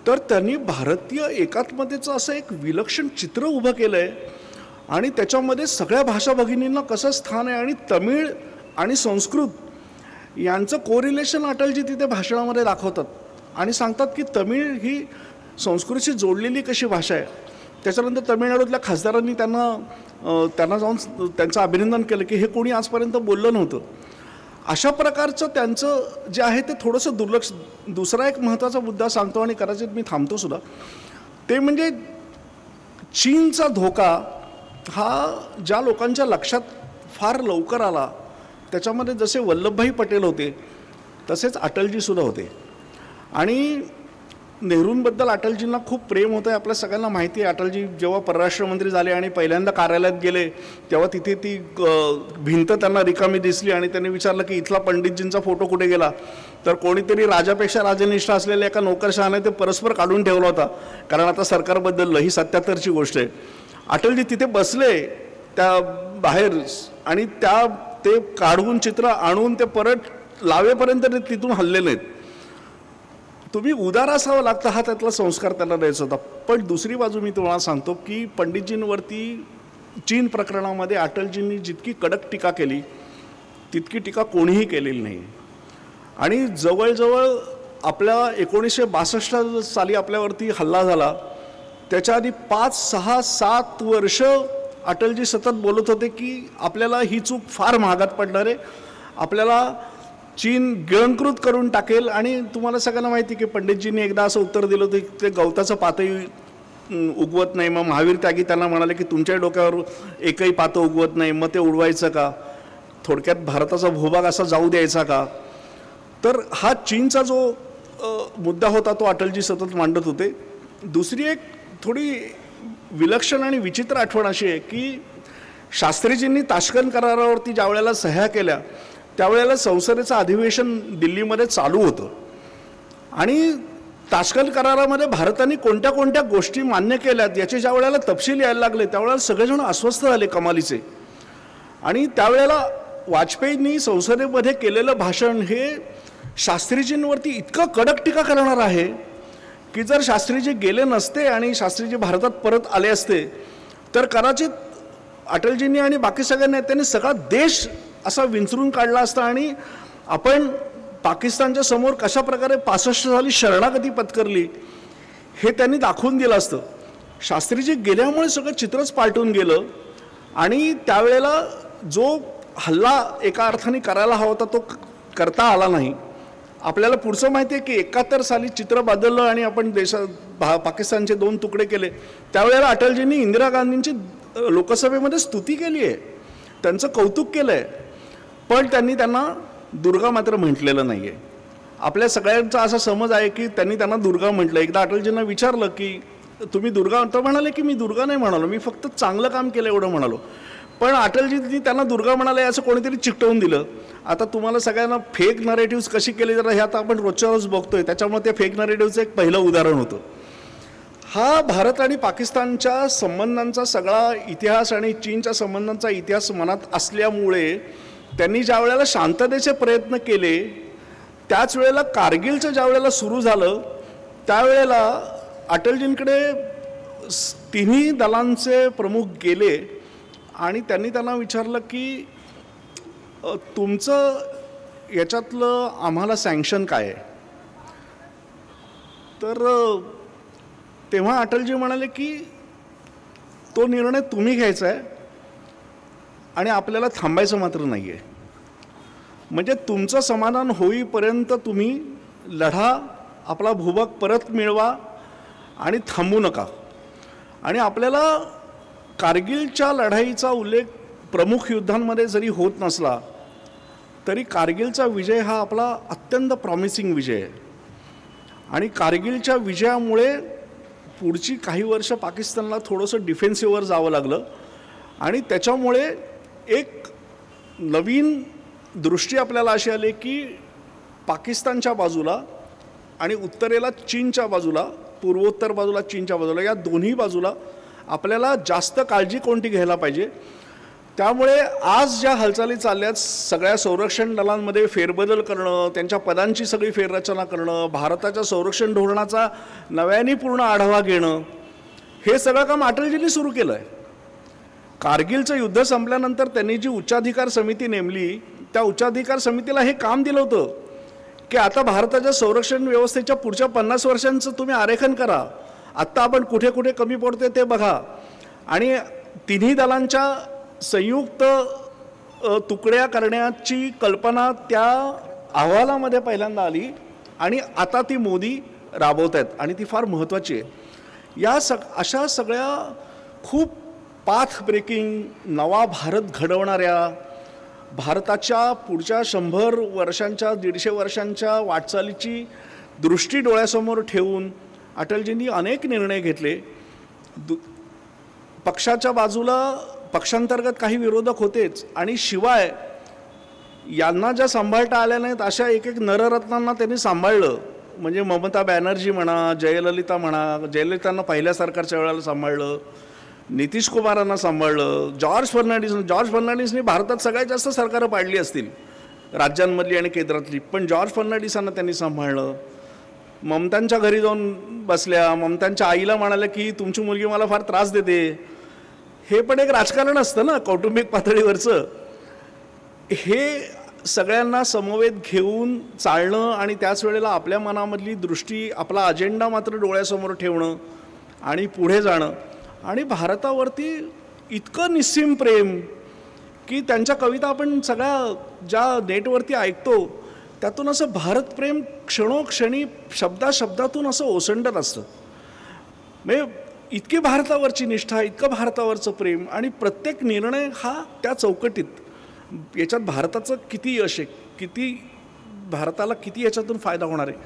तर त्यांनी भारतीय एकात्मतेचं असं एक विलक्षण चित्र उभं केलं आहे. आणि त्याच्यामध्ये सगळ्या भाषा भगिनींना कसं स्थान आहे. आणि तमिळ आणि संस्कृत यांचं कोरिलेशन अटलजी तिथे भाषणामध्ये दाखवतात आणि सांगतात की तमिळ ही संस्कृतशी जोडलेली कशी भाषा आहे. त्याच्यानंतर तमिळनाडूतल्या खासदारांनी त्यांना जाऊन त्यांचं अभिनंदन केलं की हे कोणी आजपर्यंत बोललं नव्हतं. अशा प्रकारचं त्यांचं जे आहे ते थोडंसं दुर्लक्ष. दुसरा एक महत्त्वाचा मुद्दा सांगतो आणि कदाचित मी थांबतो सुद्धा, ते म्हणजे चीनचा धोका हा ज्या लोकांच्या लक्षात फार लवकर आला त्याच्यामध्ये जसे वल्लभभाई पटेल होते तसेच अटलजीसुद्धा होते. आणि नेहरूंबद्दल अटलजींना खूप प्रेम होतं आहे. आपल्या सगळ्यांना माहिती आहे. अटलजी जेव्हा परराष्ट्रमंत्री झाले आणि पहिल्यांदा कार्यालयात गेले तेव्हा तिथे ती भिंत त्यांना रिकामी दिसली आणि त्यांनी विचारलं की इथला पंडितजींचा फोटो कुठे गेला. तर कोणीतरी राजापेक्षा राजनिष्ठ असलेल्या एका नोकरशहाने ते परस्पर काढून ठेवला होता, कारण आता सरकार बदललं. ही 77ची गोष्ट आहे. अटलजी तिथे बसले त्या बाहेर आणि ते काढून चित्र आणून ते परत लावेपर्यंत ते तिथून हल्ले नाहीत. तुम्ही उदार असावं लागतं, हा त्यातला संस्कार त्यांना द्यायचा होता. पण दुसरी बाजू मी तुम्हाला सांगतो की पंडितजींवरती चीन प्रकरणामध्ये अटलजींनी जितकी कडक टीका केली तितकी टीका कोणीही केलेली नाही. आणि जवळजवळ आपल्या 1962 साली आपल्यावरती हल्ला झाला त्याच्या आधी 5, 6, 7 वर्ष अटलजी सतत बोलत होते की आपल्याला ही चूक फार महागात पडणार आहे, आपल्याला चीन गिळंकृत करून टाकेल. आणि तुम्हाला सगळ्यांना माहिती की पंडितजींनी एकदा असं उत्तर दिलं होतं की ते गवताचं पातही उगवत नाही. मग महावीर त्यागी त्यांना म्हणाले की तुमच्या डोक्यावर एकही पातं उगवत नाही, मग ते उडवायचं का. थोडक्यात भारताचा भूभाग असा जाऊ द्यायचा का. तर हा चीनचा जो मुद्दा होता तो अटलजी सतत मांडत होते. दुसरी एक थोडी विलक्षण आणि विचित्र आठवण अशी आहे की शास्त्रीजींनी ताश्कंद करारावरती ज्या वेळेला सह्या केल्या त्यावेळेला संसदेचं अधिवेशन दिल्लीमध्ये चालू होतं. आणि ताश्कंद करारामध्ये भारताने कोणत्या कोणत्या गोष्टी मान्य केल्यात याचे ज्या वेळेला तपशील यायला लागले त्यावेळेला सगळेजण अस्वस्थ झाले कमालीचे. आणि त्यावेळेला वाजपेयींनी संसदेमध्ये केलेलं भाषण हे शास्त्रीजींवरती इतकं कडक टीका करणार आहे की जर शास्त्रीजी गेले नसते आणि शास्त्रीजी भारतात परत आले असते तर कदाचित अटलजींनी आणि बाकी सगळ्या नेत्यांनी सगळा देश असा विंचरून काढला असता आणि आपण पाकिस्तानच्या समोर कशा प्रकारे 65 साली शरणागती पत्करली हे त्यांनी दाखवून दिलं असतं. शास्त्रीजी गेल्यामुळे सगळं चित्रच पालटून गेलं. आणि त्यावेळेला जो हल्ला एका अर्थाने करायला हवा होता तो करता आला नाही. आपल्याला पुढचं माहिती आहे की 71 साली चित्र बदललं आणि आपण पाकिस्तानचे 2 तुकडे केले. त्यावेळेला अटलजींनी इंदिरा गांधींची लोकसभेमध्ये स्तुती केली आहे, त्यांचं कौतुक केलं आहे, पण त्यांनी त्यांना दुर्गा मात्र म्हटलेलं नाही आहे. आपल्या सगळ्यांचा असा समज आहे की त्यांनी त्यांना दुर्गा म्हटलं. एकदा अटलजींना विचारलं की तुम्ही दुर्गा, तर म्हणाले की मी दुर्गा नाही म्हणालो, मी फक्त चांगलं काम केलं एवढं म्हणालो. पण अटलजींनी त्यांना दुर्गा म्हणाले असं कोणीतरी चिकटवून दिलं. आता तुम्हाला सगळ्यांना फेक नरेटिव्स कशी केली जरा हे आता आपण रोजच्या रोज बघतोय. त्याच्यामुळे ते फेक नरेटिव्हचं एक पहिलं उदाहरण होतं. हा भारत आणि पाकिस्तानच्या संबंधांचा सगळा इतिहास आणि चीनच्या संबंधांचा इतिहास मनात असल्यामुळे त्यांनी ज्या वेळेला शांततेचे प्रयत्न केले त्याच वेळेला कारगिलचं ज्या वेळेला सुरू झालं त्यावेळेला अटलजींकडे तिन्ही दलांचे प्रमुख गेले आणि त्यांना विचारलं की तुमचं याच्यातलं आम्हाला सँक्शन काय आहे. तर तेव्हा अटलजी म्हणाले की तो निर्णय तुम्ही घ्यायचा आहे आणि आपल्याला थांबायचं मात्र नाही आहे. म्हणजे तुमचं समाधान होईपर्यंत तुम्ही लढा, आपला भूभाग परत मिळवा आणि थांबू नका. आणि आपल्याला कारगिलच्या लढाईचा उल्लेख प्रमुख युद्धांमध्ये जरी होत नसला तरी कारगिलचा विजय हा आपला अत्यंत प्रॉमिसिंग विजय आहे. आणि कारगिलच्या विजयामुळे पुढची काही वर्ष पाकिस्तानला थोडंसं डिफेन्सिव्हवर जावं लागलं आणि त्याच्यामुळे एक नवीन दृष्टी आपल्याला अशी आली की पाकिस्तानच्या बाजूला आणि उत्तरेला चीनच्या बाजूला, पूर्वोत्तर बाजूला चीनच्या बाजूला, या दोन्ही बाजूला आपल्याला जास्त काळजी कोणती घ्यायला पाहिजे. त्यामुळे आज ज्या हालचाली चालल्यात, सगळ्या संरक्षण दलांमध्ये फेरबदल करणं, त्यांच्या पदांची सगळी फेररचना करणं, भारताच्या संरक्षण धोरणाचा नव्याने पूर्ण आढावा घेणं, हे सगळं काम अटलजींनी सुरू केलं आहे. कारगिलचं युद्ध संपल्यानंतर त्यांनी जी उच्चाधिकार समिती नेमली, त्या उच्चाधिकार समितीला हे काम दिलं होतं की आता भारताच्या संरक्षण व्यवस्थेच्या पुढच्या 50 वर्षांचं तुम्ही आरेखन करा, आत्ता आपण कुठे कुठे कमी पडतोय ते बघा. आणि तिन्ही दलांच्या संयुक्त तुकड्या करण्याची कल्पना त्या अहवालामध्ये पहिल्यांदा आली आणि आता ती मोदी राबवत आहेत आणि ती फार महत्त्वाची आहे. अशा सगळ्या खूप पाथ ब्रेकिंग, नवा भारत घडवणाऱ्या, भारताच्या पुढच्या 100 वर्षांच्या 150 वर्षांच्या वाटचालीची दृष्टी डोळ्यासमोर ठेवून अटलजींनी अनेक निर्णय घेतले. पक्षाच्या बाजूला पक्षांतर्गत काही विरोधक होतेच आणि शिवाय यांना ज्या सांभाळता आल्या नाहीत अशा एक एक नररत्नांना त्यांनी सांभाळलं. म्हणजे ममता बॅनर्जी म्हणा, जयललिता म्हणा, जयललितांना पहिल्या सरकारच्या वेळेला सांभाळलं, नितीश कुमारांना सांभाळलं, जॉर्ज फर्नांडिसनी भारतात सगळ्यात जास्त सरकारं पाडली असतील राज्यांमधली आणि केंद्रातली, पण जॉर्ज फर्नांडिसांना त्यांनी सांभाळलं. ममतांच्या घरी जाऊन बसल्या, ममतांच्या आईला म्हणाले की तुमची मुलगी मला फार त्रास देते. हे पण एक राजकारण असतं ना कौटुंबिक पातळीवरचं. हे सगळ्यांना समवेत घेऊन चालणं आणि त्याच वेळेला आपल्या मनामधली दृष्टी, आपला अजेंडा मात्र डोळ्यासमोर ठेवणं आणि पुढे जाणं. आणि भारतावरती इतकं निस्सीम प्रेम की त्यांच्या कविता आपण सगळ्या ज्या नेटवरती ऐकतो त्यातून असं भारतप्रेम क्षणोक्षणी शब्दाशब्दातून असं ओसंडत असतं. म्हणजे इतकी भारतावरची निष्ठा, इतकं भारतावरचं प्रेम आणि प्रत्येक निर्णय हा त्या चौकटीत, याच्यात भारताचं किती यश आहे, किती भारताला किती याच्यातून फायदा होणार आहे,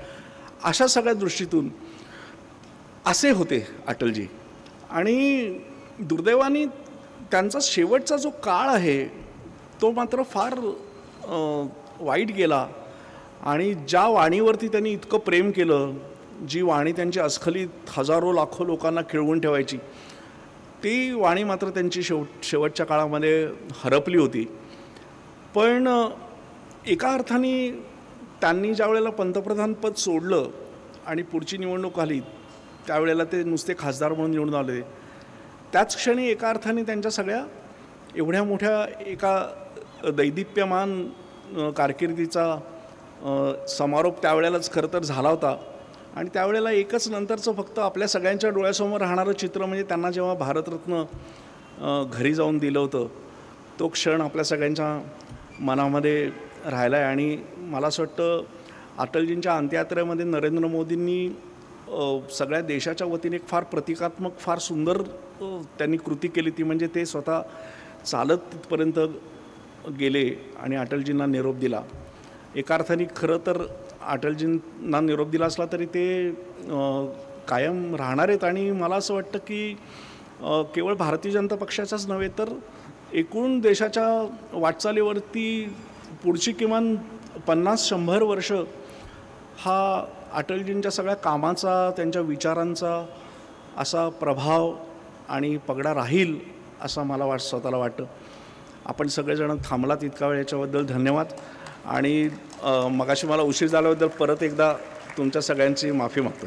अशा सगळ्या दृष्टीतून असे होते अटलजी. आणि दुर्दैवाने त्यांचा शेवटचा जो काळ आहे तो मात्र फार वाईट गेला. आणि ज्या वाणीवरती त्यांनी इतकं प्रेम केलं, जी वाणी त्यांची अस्खलित हजारो लाखो लोकांना खिळवून ठेवायची, ती वाणी मात्र त्यांची शेवटच्या काळामध्ये हरपली होती. पण एका अर्थाने त्यांनी ज्या वेळेला पंतप्रधानपद सोडलं आणि पुढची निवडणूक आली त्यावेळेला ते नुसते खासदार म्हणून निवडून आले, त्याच क्षणी एका अर्थाने त्यांच्या सगळ्या एवढ्या मोठ्या एका दैदिप्यमान कारकिर्दीचा समारोप त्यावेळेलाच खरं तर झाला होता. आणि त्यावेळेला एकच नंतरचं फक्त आपल्या सगळ्यांच्या डोळ्यासमोर राहणारं चित्र म्हणजे त्यांना जेव्हा भारतरत्न घरी जाऊन दिलं होतं, तो क्षण आपल्या सगळ्यांच्या मनामध्ये राहिला आहे. आणि मला असं वाटतं अटलजींच्या अंत्ययात्रेमध्ये नरेंद्र मोदींनी सगळ्या देशाच्या वतीने एक फार प्रतिकात्मक, फार सुंदर त्यांनी कृती केली. ती म्हणजे ते स्वतः चालत तिथपर्यंत गेले आणि अटलजींना निरोप दिला. एका अर्थाने खरं तर अटलजींना निरोप दिला असला तरी ते कायम राहणार आहेत. आणि मला असं वाटतं की केवळ भारतीय जनता पक्षाचाच नव्हे तर एकूण देशाच्या वाटचालीवरती पुढची किमान 50-100 वर्ष हा अटलजींच्या सगळ्या कामाचा, त्यांच्या विचारांचा असा प्रभाव आणि पगडा राहील असं मला स्वतःला वाटतं. आपण सगळेजण थांबलात इतका वेळ, याच्याबद्दल धन्यवाद. आणि मगाशी मला उशीर झाल्याबद्दल परत एकदा तुमच्या सगळ्यांची माफी मागतो.